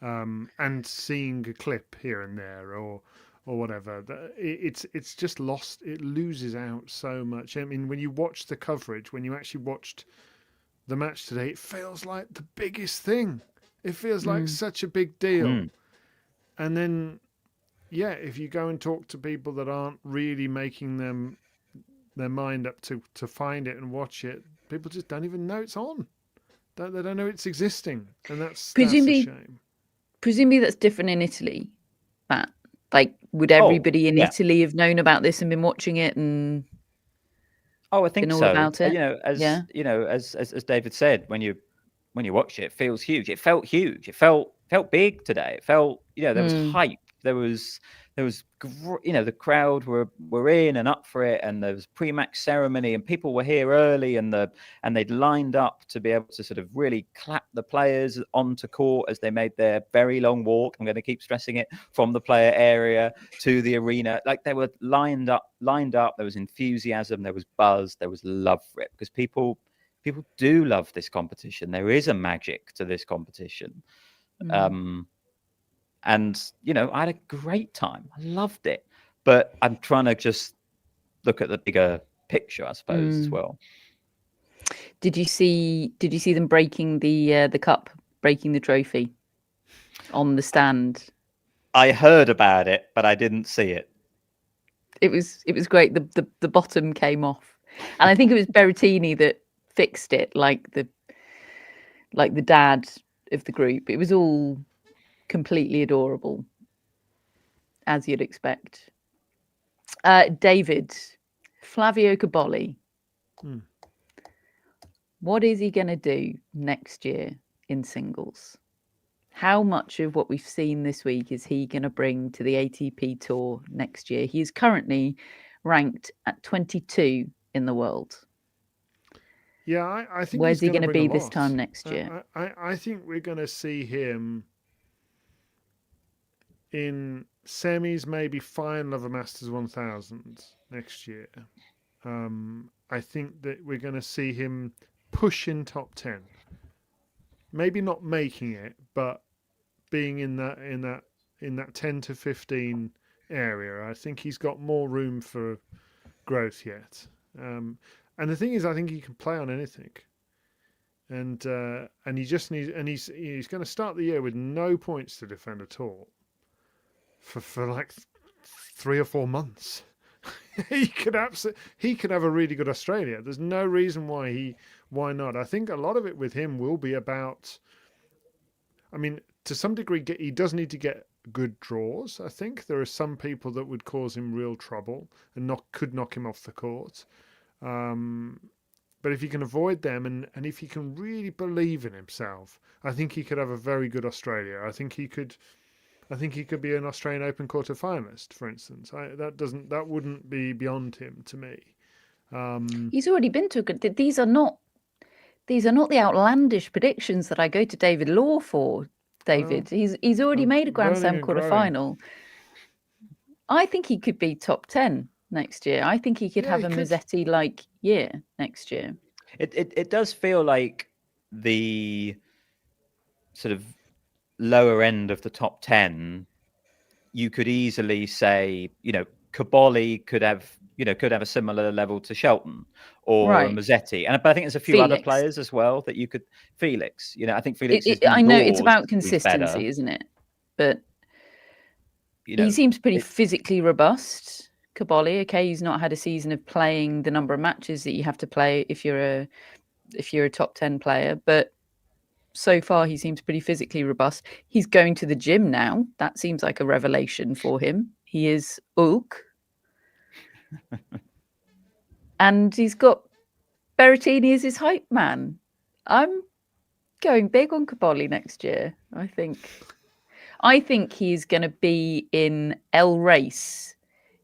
and seeing a clip here and there or whatever. It's just lost. It loses out so much. I mean, when you watch the coverage, when you actually watched the match today, it feels like the biggest thing. It feels like such a big deal. And then, if you go and talk to people that aren't really making their mind up to find it and watch it, people just don't even know it's on. They don't know it's existing, and that's a shame. Presumably that's different in Italy, Matt. Like, would everybody in Italy have known about this and been watching it and I think been all so. about it? As David said, when you watch it, it feels huge. It felt huge. It felt big today. It felt, there was hype the crowd were in and up for it, and there was pre-match ceremony, and people were here early, and they'd lined up to be able to sort of really clap the players onto court as they made their very long walk. I'm going to keep stressing it, from the player area to the arena. Like, they were lined up. There was enthusiasm, there was buzz, there was love for it, because people do love this competition. There is a magic to this competition. And, I had a great time. I loved it. But I'm trying to just look at the bigger picture, I suppose, as well. Did you see them breaking the cup, breaking the trophy on the stand? I heard about it, but I didn't see it. It was great. The bottom came off. And I think it was Berrettini that fixed it, like the dad of the group. It was all completely adorable, as you'd expect. David, Flavio Cobolli. What is he going to do next year in singles? How much of what we've seen this week is he going to bring to the ATP Tour next year? He is currently ranked at 22 in the world. Yeah, I think. Where's he going to be this time next year? I think we're going to see him in semis, maybe final of a Masters 1000 next year. I think that we're going to see him pushing top 10. Maybe not making it, but being in that 10 to 15 area. I think he's got more room for growth yet. And the thing is, I think he can play on anything. And he just needs, and he's going to start the year with no points to defend at all for like 3 or 4 months. he could have a really good Australia. There's no reason why not. I think a lot of it with him will be about, I mean, to some degree, he does need to get good draws. I think there are some people that would cause him real trouble and could knock him off the court. But if he can avoid them, and if he can really believe in himself, I think he could have a very good Australia. I think he could be an Australian Open quarter finalist, for instance. That wouldn't be beyond him to me. He's already been to a good. These are not the outlandish predictions that I go to David Law for. David, he's already made a Grand Slam quarter final. I think he could be top 10 next year. I think he could have a Musetti-like year next year. It does feel like the sort of lower end of the top 10, you could easily say, Cobolli could have a similar level to Shelton or Musetti. But I think there's a few other players as well that you could. Felix, I think Felix. I know it's about consistency, isn't it? But he seems pretty physically robust. Cobolli, okay, he's not had a season of playing the number of matches that you have to play if you're a top 10 player, but so far he seems pretty physically robust. He's going to the gym now. That seems like a revelation for him. He is Ulk. And he's got Berrettini as his hype man. I'm going big on Cobolli next year. I think he's going to be in El Race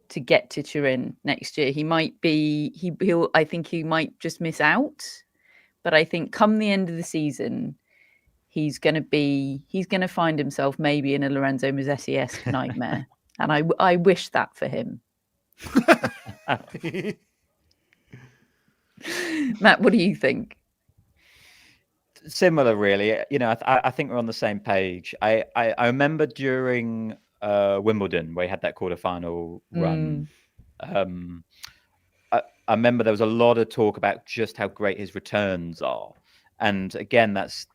to get to Turin next year. He might be. I think he might just miss out. But I think come the end of the season, he's going to find himself maybe in a Lorenzo Musetti-esque nightmare, and I wish that for him. Matt, what do you think? Similar, really. I think we're on the same page. I remember during Wimbledon, where he had that quarterfinal run. I remember there was a lot of talk about just how great his returns are, and again, that's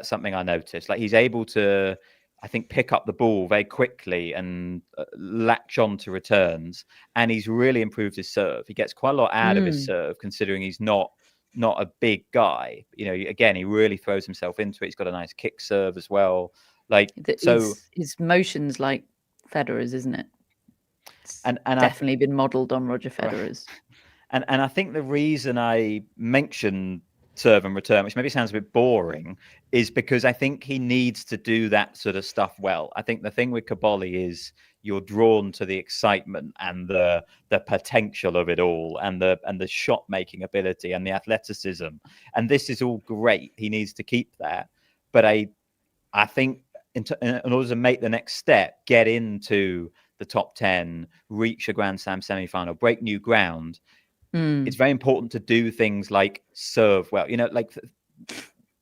something I noticed. Like, he's able to, I think, pick up the ball very quickly and latch on to returns, and he's really improved his serve. He gets quite a lot out of his serve, considering he's not a big guy. Again, he really throws himself into it. He's got a nice kick serve as well. Like, his motion's like Federer's, isn't it? And definitely been modelled on Roger Federer's. And I think the reason I mentioned serve and return, which maybe sounds a bit boring, is because I think he needs to do that sort of stuff well. I think the thing with Cobolli is you're drawn to the excitement and the potential of it all, and the shot making ability and the athleticism, and this is all great. He needs to keep that, but I think in order to make the next step, get into the top 10, reach a Grand Slam semi-final, break new ground, it's very important to do things like serve well. Like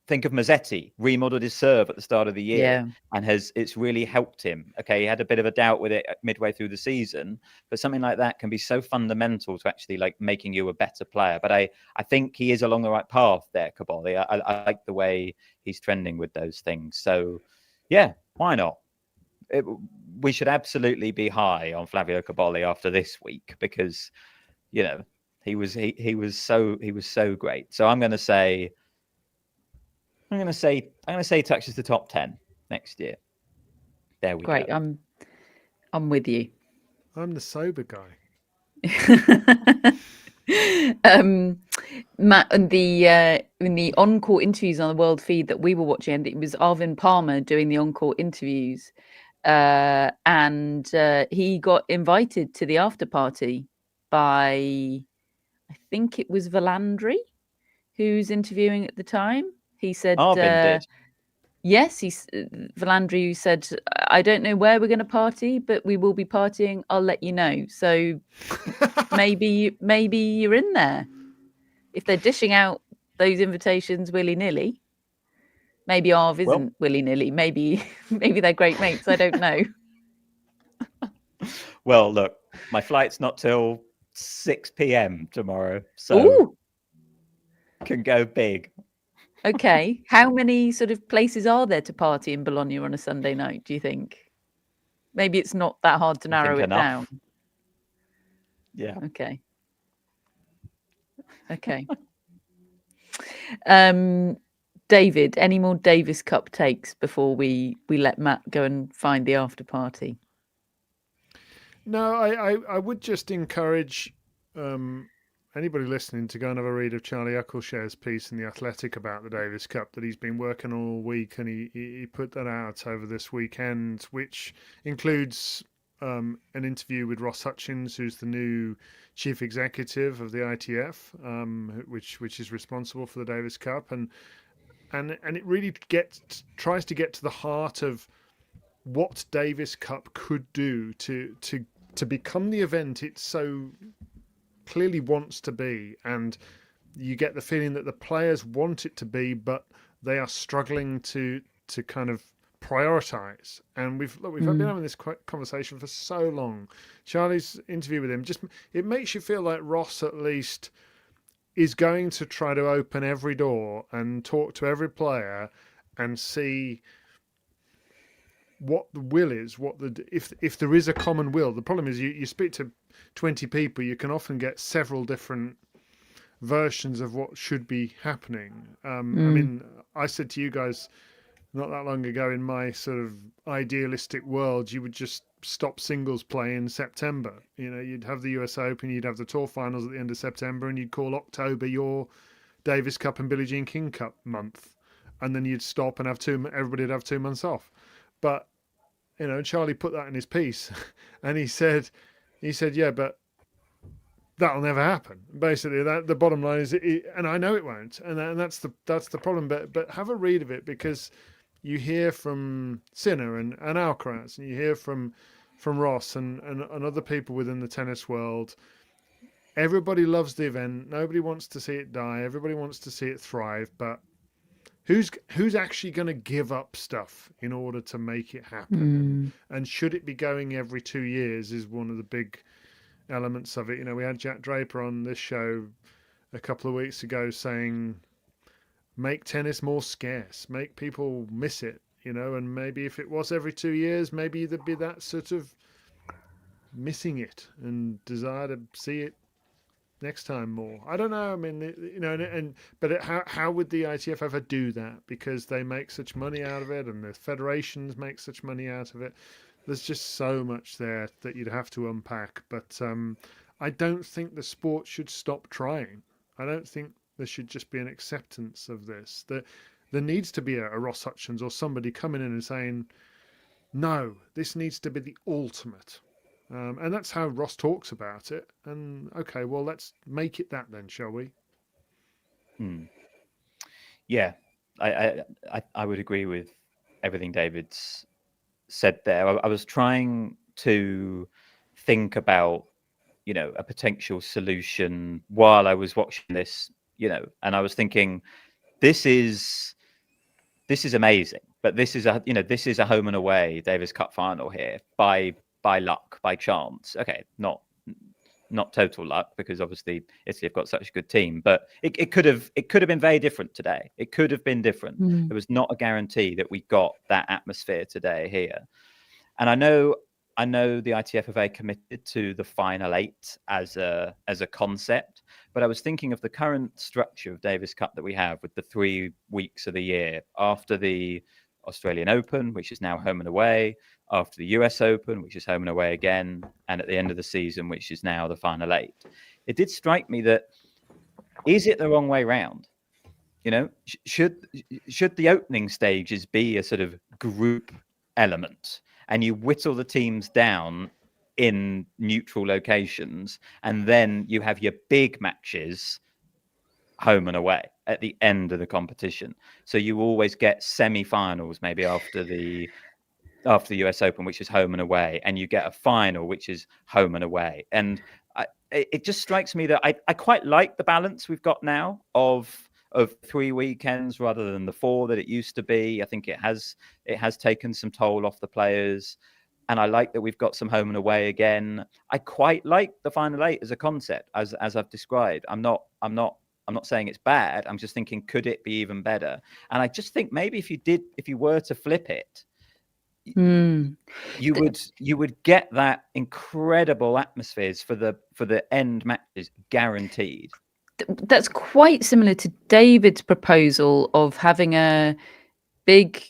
think of Mazzetti, remodeled his serve at the start of the year, and it's really helped him. Okay, he had a bit of a doubt with it midway through the season, but something like that can be so fundamental to actually like making you a better player. But I think he is along the right path there, Cobolli. I like the way he's trending with those things. So yeah, why not? We should absolutely be high on Flavio Cobolli after this week, because he was so great. So I'm going to say he touches the top 10 next year. There we Great. go. I'm with you. I'm the sober guy. Matt, in the on-court interviews on the World Feed that we were watching, and it was Arvin Palmer doing the on-court interviews, and he got invited to the after party by, I think it was Valandri, who's interviewing at the time. He said, Arvin did. Yes, Valandri said, I don't know where we're going to party, but we will be partying. I'll let you know. So maybe you're in there. If they're dishing out those invitations willy-nilly, maybe Arv isn't willy-nilly. Maybe they're great mates. I don't know. Well, look, my flight's not till 6 p.m. tomorrow, so Ooh. Can go big. Okay. How many sort of places are there to party in Bologna on a Sunday night, do you think? Maybe it's not that hard to narrow it down. Yeah. Okay. David, any more Davis Cup takes before we let Matt go and find the after party? No, I would just encourage anybody listening to go and have a read of Charlie Eccleshare's piece in The Athletic about the Davis Cup that he's been working on all week, and he put that out over this weekend, which includes an interview with Ross Hutchins, who's the new chief executive of the ITF, which is responsible for the Davis Cup, and it really tries to get to the heart of what Davis Cup could do to become the event it so clearly wants to be. And you get the feeling that the players want it to be, but they are struggling to kind of prioritize. And we've been having this conversation for so long. Charlie's interview with him, it makes you feel like Ross at least is going to try to open every door and talk to every player and see what the will is, if there is a common will. The problem is you speak to 20 people, you can often get several different versions of what should be happening. I mean, I said to you guys not that long ago, in my sort of idealistic world, you would just stop singles play in September. You'd have the US Open, you'd have the Tour Finals at the end of September, and you'd call October your Davis Cup and Billie Jean King Cup month, and then you'd stop and everybody'd have 2 months off. But Charlie put that in his piece, and he said, yeah, but that'll never happen. Basically, the bottom line is, and I know it won't, and that's the problem. But have a read of it, because you hear from Sinner and Alcaraz, and you hear from Ross and other people within the tennis world. Everybody loves the event. Nobody wants to see it die. Everybody wants to see it thrive. But who's actually going to give up stuff in order to make it happen? And should it be going every 2 years is one of the big elements of it. We had Jack Draper on this show a couple of weeks ago saying, make tennis more scarce, make people miss it, and maybe if it was every 2 years, maybe there'd be that sort of missing it and desire to see it next time more. I don't know. I mean, but how would the ITF ever do that? Because they make such money out of it, and the federations make such money out of it. There's just so much there that you'd have to unpack. But I don't think the sport should stop trying. I don't think There should just be an acceptance of this. That there needs to be a Ross Hutchins or somebody coming in and saying, no, this needs to be the ultimate. And that's how Ross talks about it. And okay, well, let's make it that then, shall we? Yeah, I would agree with everything David's said there. I was trying to think about, a potential solution while I was watching this, and I was thinking, this is amazing, but this is a home and away Davis Cup final here by luck, by chance. Okay, not total luck, because obviously Italy have got such a good team, but it could have been very different today. It could have been different. There was not a guarantee that we got that atmosphere today here. And I know the ITF are very committed to the final 8 as a concept, but I was thinking of the current structure of Davis Cup that we have, with the 3 weeks of the year after the Australian Open, which is now home and away, after the US Open, which is home and away again, and at the end of the season, which is now the final 8. It did strike me that, is it the wrong way round? Should the opening stages be a sort of group element, and you whittle the teams down in neutral locations, and then you have your big matches home and away at the end of the competition? So you always get semi-finals maybe after the US Open, which is home and away, and you get a final which is home and away. And it just strikes me that I quite like the balance we've got now of 3 weekends rather than the 4 that it used to be. I think it has taken some toll off the players, and I like that we've got some home and away again. I quite like the final 8 as a concept, as I've described. I'm not saying it's bad. I'm just thinking, could it be even better? And I just think maybe if you were to flip it, you would get that incredible atmospheres for the end matches guaranteed. That's quite similar to David's proposal of having a big,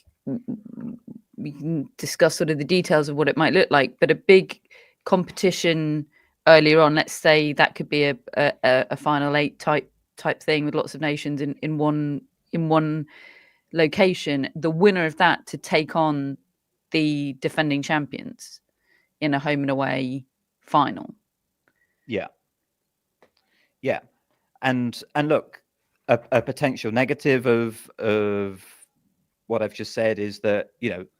we can discuss sort of the details of what it might look like, but a big competition earlier on. Let's say that could be a final 8 type thing with lots of nations in one location. The winner of that to take on the defending champions in a home and away final. Yeah. And look, a potential negative of what I've just said is that,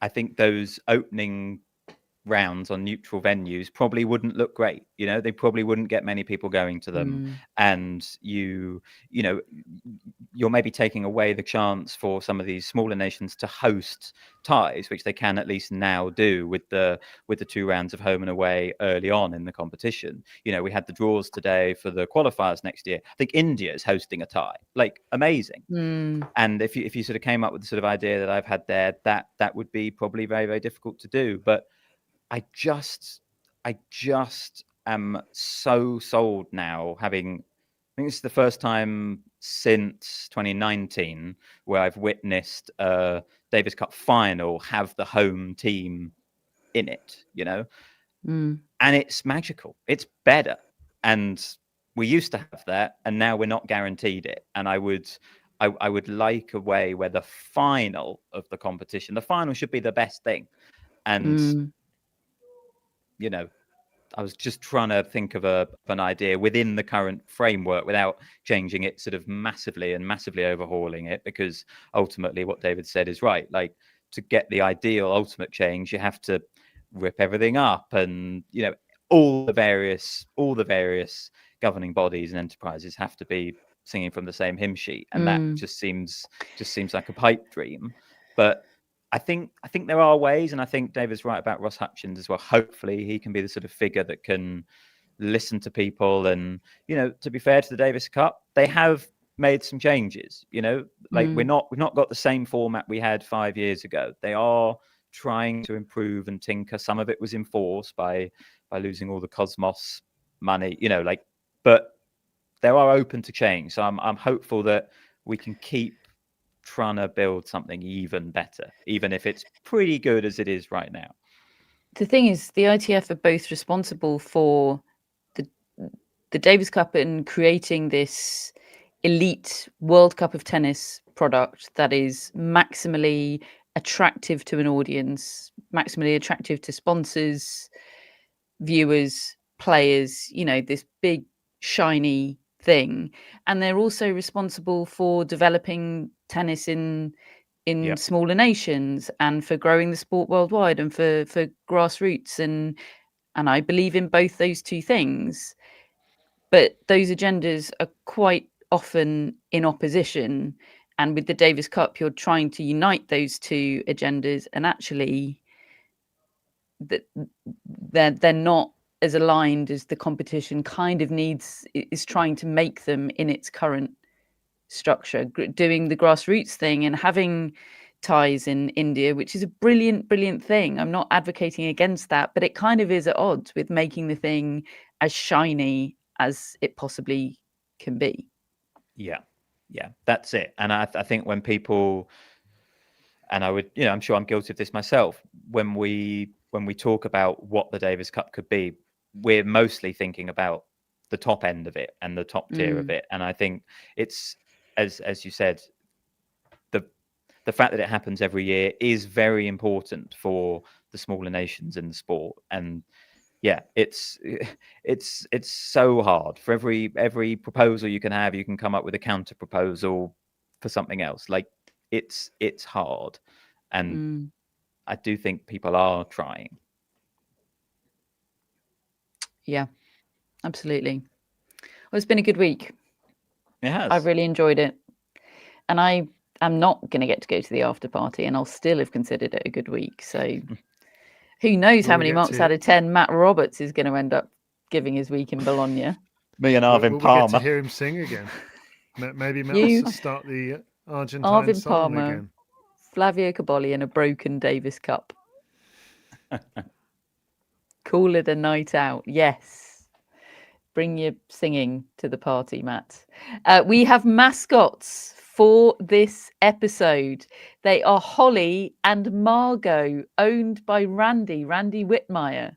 I think those opening rounds on neutral venues probably wouldn't look great. They probably wouldn't get many people going to them. And you're maybe taking away the chance for some of these smaller nations to host ties, which they can at least now do with the 2 rounds of home and away early on in the competition. We had the draws today for the qualifiers next year. I think India is hosting a tie. Like, amazing. And if you sort of came up with the sort of idea that I've had there, that would be probably very, very difficult to do. But I just am so sold now, I think this is the first time since 2019 where I've witnessed a Davis Cup final have the home team in it, and it's magical. It's better. And we used to have that, and now we're not guaranteed it. And I would like a way where the final of the competition, the final should be the best thing. And I was just trying to think of an idea within the current framework without changing it sort of massively overhauling it, because ultimately what David said is right. Like, to get the ideal ultimate change, you have to rip everything up, and all the various governing bodies and enterprises have to be singing from the same hymn sheet, and that just seems like a pipe dream. But I think there are ways, and I think David's right about Ross Hutchins as well. Hopefully he can be the sort of figure that can listen to people. And, to be fair to the Davis Cup, they have made some changes, like we've not got the same format we had 5 years ago. They are trying to improve and tinker. Some of it was enforced by losing all the Cosmos money, but they are open to change. So I'm hopeful that we can keep trying to build something even better, even if it's pretty good as it is right now. The thing is, the ITF are both responsible for the Davis Cup and creating this elite World Cup of tennis product that is maximally attractive to an audience, maximally attractive to sponsors, viewers, players, this big shiny thing. And they're also responsible for developing tennis in Yep. smaller nations and for growing the sport worldwide and for grassroots, and I believe in both those two things. But those agendas are quite often in opposition, and with the Davis Cup you're trying to unite those two agendas, and actually they're not as aligned as the competition kind of is trying to make them in its current structure. Doing the grassroots thing and having ties in India, which is a brilliant thing. I'm not advocating against that, but it kind of is at odds with making the thing as shiny as it possibly can be. Yeah, that's it. And I think when people, and I would, I'm sure I'm guilty of this myself, when we talk about what the Davis Cup could be, we're mostly thinking about the top end of it and the top tier of it. And I think it's, as you said, the fact that it happens every year is very important for the smaller nations in the sport. And yeah, it's so hard. For every proposal you can come up with a counter proposal for something else. Like it's hard, and I do think people are trying. Yeah, absolutely. Well, it's been a good week. It has. I've really enjoyed it, and I'm not going to get to go to the after party, and I'll still have considered it a good week. So who knows how many marks out of 10 Matt Roberts is going to end up giving his week in Bologna. Me and Arvin Will Palmer. We get to hear him sing again? Maybe Matt will start the Argentine Arvin song Palmer, again. Flavio Cobolli and a broken Davis Cup. Call it a night out. Yes. Bring your singing to the party, Matt. We have mascots for this episode. They are Holly and Margot, owned by Randy Whitmire.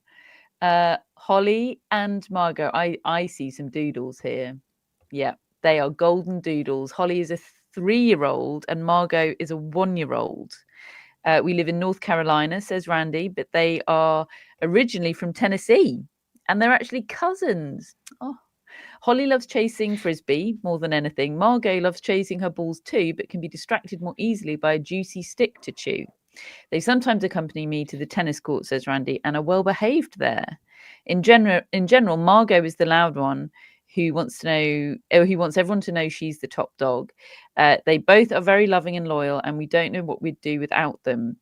Holly and Margot, I see some doodles here. Yeah, they are golden doodles. Holly is a 3-year-old and Margot is a 1-year-old. We live in North Carolina, says Randy, but they are originally from Tennessee and they're actually cousins. Oh. Holly loves chasing frisbee more than anything. Margot loves chasing her balls too, but can be distracted more easily by a juicy stick to chew. They sometimes accompany me to the tennis court, says Randy, and are well behaved there. In general, Margot is the loud one who wants everyone to know she's the top dog. They both are very loving and loyal, and we don't know what we'd do without them.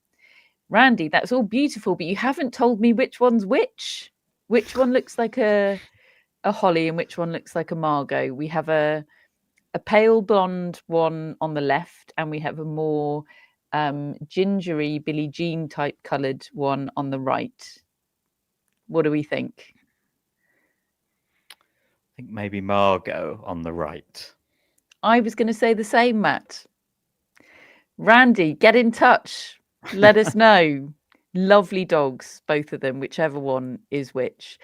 Randy, that's all beautiful, but you haven't told me which one's which. Which one looks like a Holly and which one looks like a Margot? We have a pale blonde one on the left, and we have a more gingery Billie Jean type coloured one on the right. What do we think? I think maybe Margot on the right. I was going to say the same, Matt. Randy, get in touch. Let us know. Lovely dogs, both of them, whichever one is which.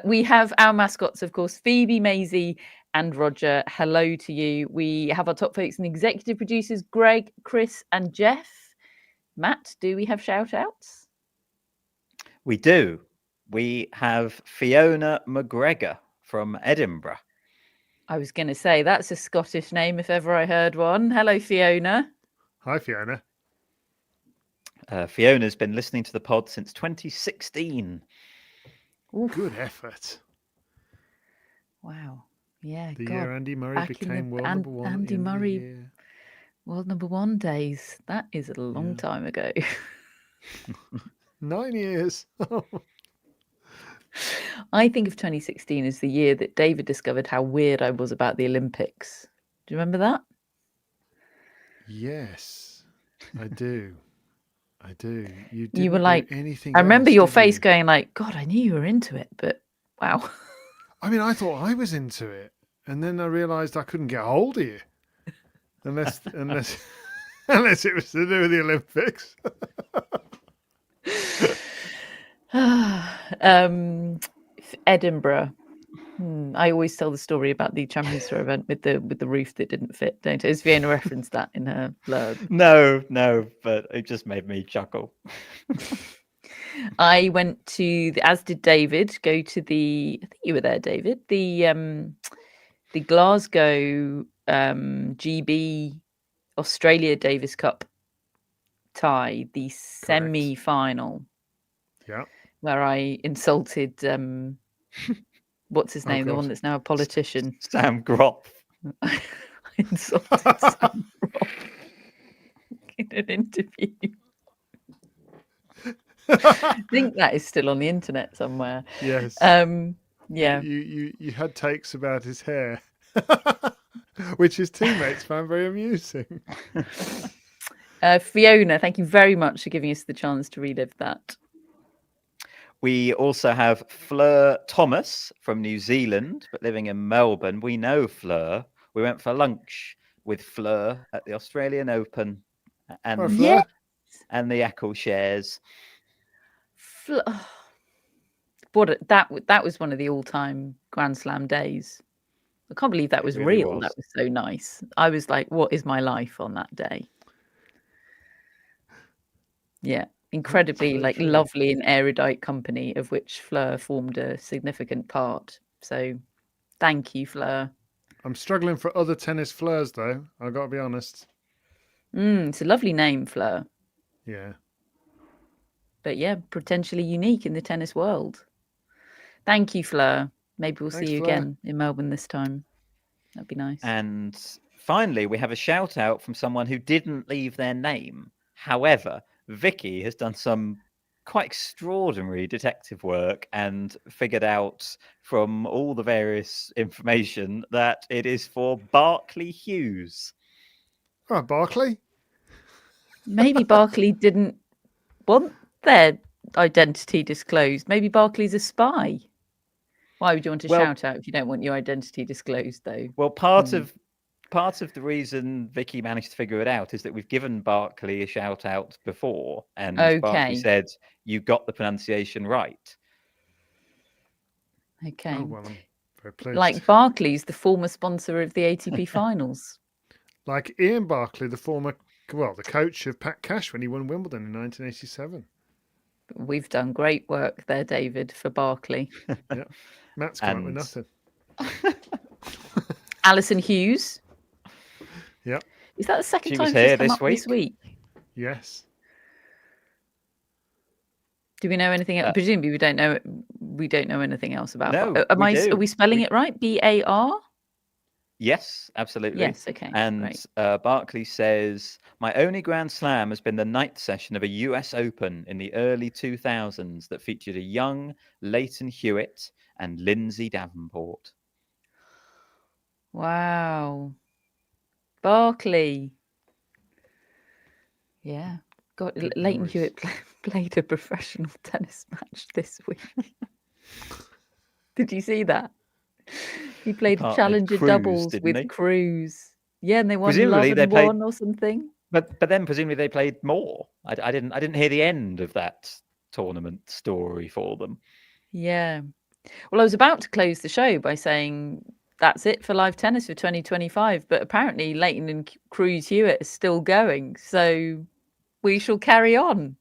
We have our mascots, of course, Phoebe, Maisie, and Roger. Hello to you. We have our top folks and executive producers, Greg, Chris, and Jeff. Matt, do we have shout outs? We do. We have Fiona McGregor from Edinburgh. I was going to say that's a Scottish name if ever I heard one. Hello, Fiona. Hi, Fiona. Fiona's been listening to the pod since 2016. Oof. Good effort. Wow. Yeah. The year Andy Murray became world number one. Andy Murray world number one days. That is a long time ago. 9 years. I think of 2016 as the year that David discovered how weird I was about the Olympics. Do you remember that? Yes, I do. You were like, anything. I remember your face going like, God, I knew you were into it, but wow. I mean, I thought I was into it, and then I realised I couldn't get a hold of you, unless it was to do with the Olympics. Edinburgh. I always tell the story about the Champions Tour event with the roof that didn't fit, don't I? Has Fiona referenced that in her blurb? No, but it just made me chuckle. I went to as did David, go to I think you were there, David, the Glasgow GB Australia Davis Cup tie, the semi-final. Yeah. Where I insulted what's his name, the one that's now a politician. Sam Gropp. I insulted Sam Gropp in an interview. I think that is still on the internet somewhere. Yes. Yeah. You had takes about his hair, which his teammates found very amusing. Fiona, thank you very much for giving us the chance to relive that. We also have Fleur Thomas from New Zealand, but living in Melbourne. We know Fleur. We went for lunch with Fleur at the Australian Open and Fleur. And the Eccles shares. That was one of the all-time Grand Slam days. I can't believe that was really real. was. That was so nice. I was like, what is my life on that day? Yeah. Incredibly lovely and erudite company of which Fleur formed a significant part. So thank you, Fleur. I'm struggling for other tennis Fleurs though, I've got to be honest. It's a lovely name, Fleur. Yeah. But yeah, potentially unique in the tennis world. Thank you, Fleur. Maybe we'll see you again in Melbourne this time. That'd be nice. And finally, we have a shout out from someone who didn't leave their name. However, Vicky has done some quite extraordinary detective work and figured out from all the various information that it is for Barclay Hughes. Oh, Barclay? Maybe Barclay didn't want their identity disclosed. Maybe Barclay's a spy. Why would you want to shout out if you don't want your identity disclosed, though? Well, part of the reason Vicky managed to figure it out is that we've given Barclay a shout out before, and Barclay said you got the pronunciation right. Okay. Oh, well, I'm very pleased. Like Barclay's the former sponsor of the ATP finals. Like Ian Barclay, the coach of Pat Cash when he won Wimbledon in 1987. We've done great work there, David, for Barclay. Yeah. Matt's come up with nothing. Alison Hughes. Yeah. Is that the second time was here she's come up this week? Yes. Do we know anything else? Presumably we don't know anything else about No, are we spelling it right? BAR? Yes, absolutely. Yes, okay. And Barclay says, my only Grand Slam has been the night session of a US Open in the early 2000s that featured a young Leighton Hewitt and Lindsay Davenport. Wow. Barclay. Yeah. God, Leighton Hewitt played a professional tennis match this week. Did you see that? He played Challenger doubles with Cruz. Yeah, and they won presumably 11-1 or something. But then presumably they played more. I didn't hear the end of that tournament story for them. Yeah. Well, I was about to close the show by saying that's it for live tennis for 2025, but apparently Leighton and Cruz Hewitt are still going. So we shall carry on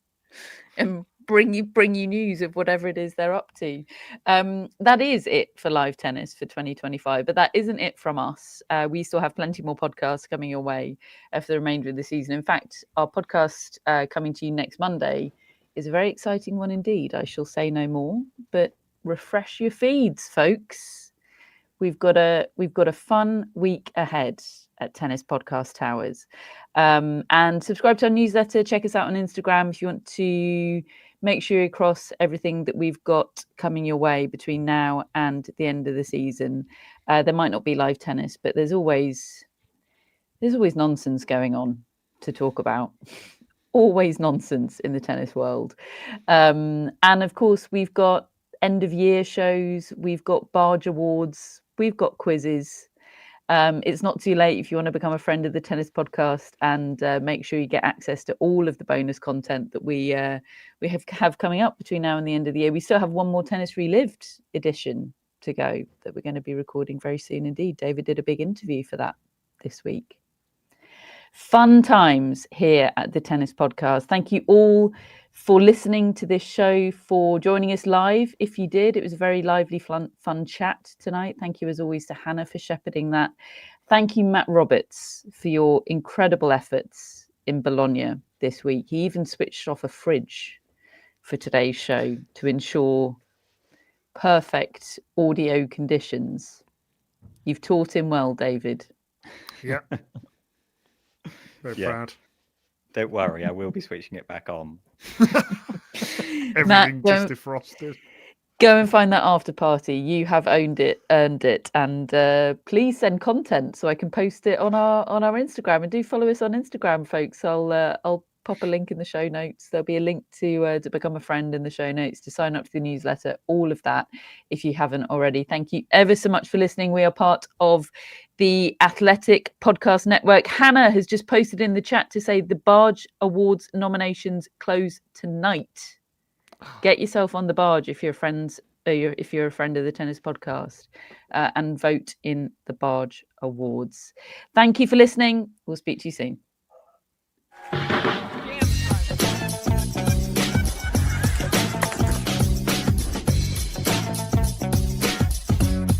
and bring you news of whatever it is they're up to. That is it for live tennis for 2025, but that isn't it from us. We still have plenty more podcasts coming your way for the remainder of the season. In fact, our podcast coming to you next Monday is a very exciting one indeed. I shall say no more, but refresh your feeds, folks. We've got a fun week ahead at Tennis Podcast Towers. And subscribe to our newsletter. Check us out on Instagram if you want to make sure you across everything that we've got coming your way between now and the end of the season. There might not be live tennis, but there's always nonsense going on to talk about. Always nonsense in the tennis world. And of course, we've got end of year shows. We've got Barge Awards. We've got quizzes. It's not too late if you want to become a friend of the Tennis Podcast and make sure you get access to all of the bonus content that we have coming up between now and the end of the year. We still have one more Tennis Relived edition to go that we're going to be recording very soon indeed. David did a big interview for that this week. Fun times here at the Tennis Podcast. Thank you all for listening to this show, for joining us live. If you did, it was a very lively, fun chat tonight. Thank you, as always, to Hannah for shepherding that. Thank you, Matt Roberts, for your incredible efforts in Bologna this week. He even switched off a fridge for today's show to ensure perfect audio conditions. You've taught him well, David. Yeah. Very proud. Don't worry, I will be switching it back on. Everything Matt, just defrosted. Go and find that after party. You have earned it, and please send content so I can post it on our Instagram. And do follow us on Instagram, folks. I'll pop a link in the show notes. There'll be a link to become a friend in the show notes, to sign up to the newsletter, all of that, if you haven't already. Thank you ever so much for listening. We are part of the Athletic Podcast Network. Hannah has just posted in the chat to say the Barge Awards nominations close tonight. Get yourself on the barge if you're a friend of the Tennis Podcast, and vote in the Barge Awards. Thank you for listening. We'll speak to you soon.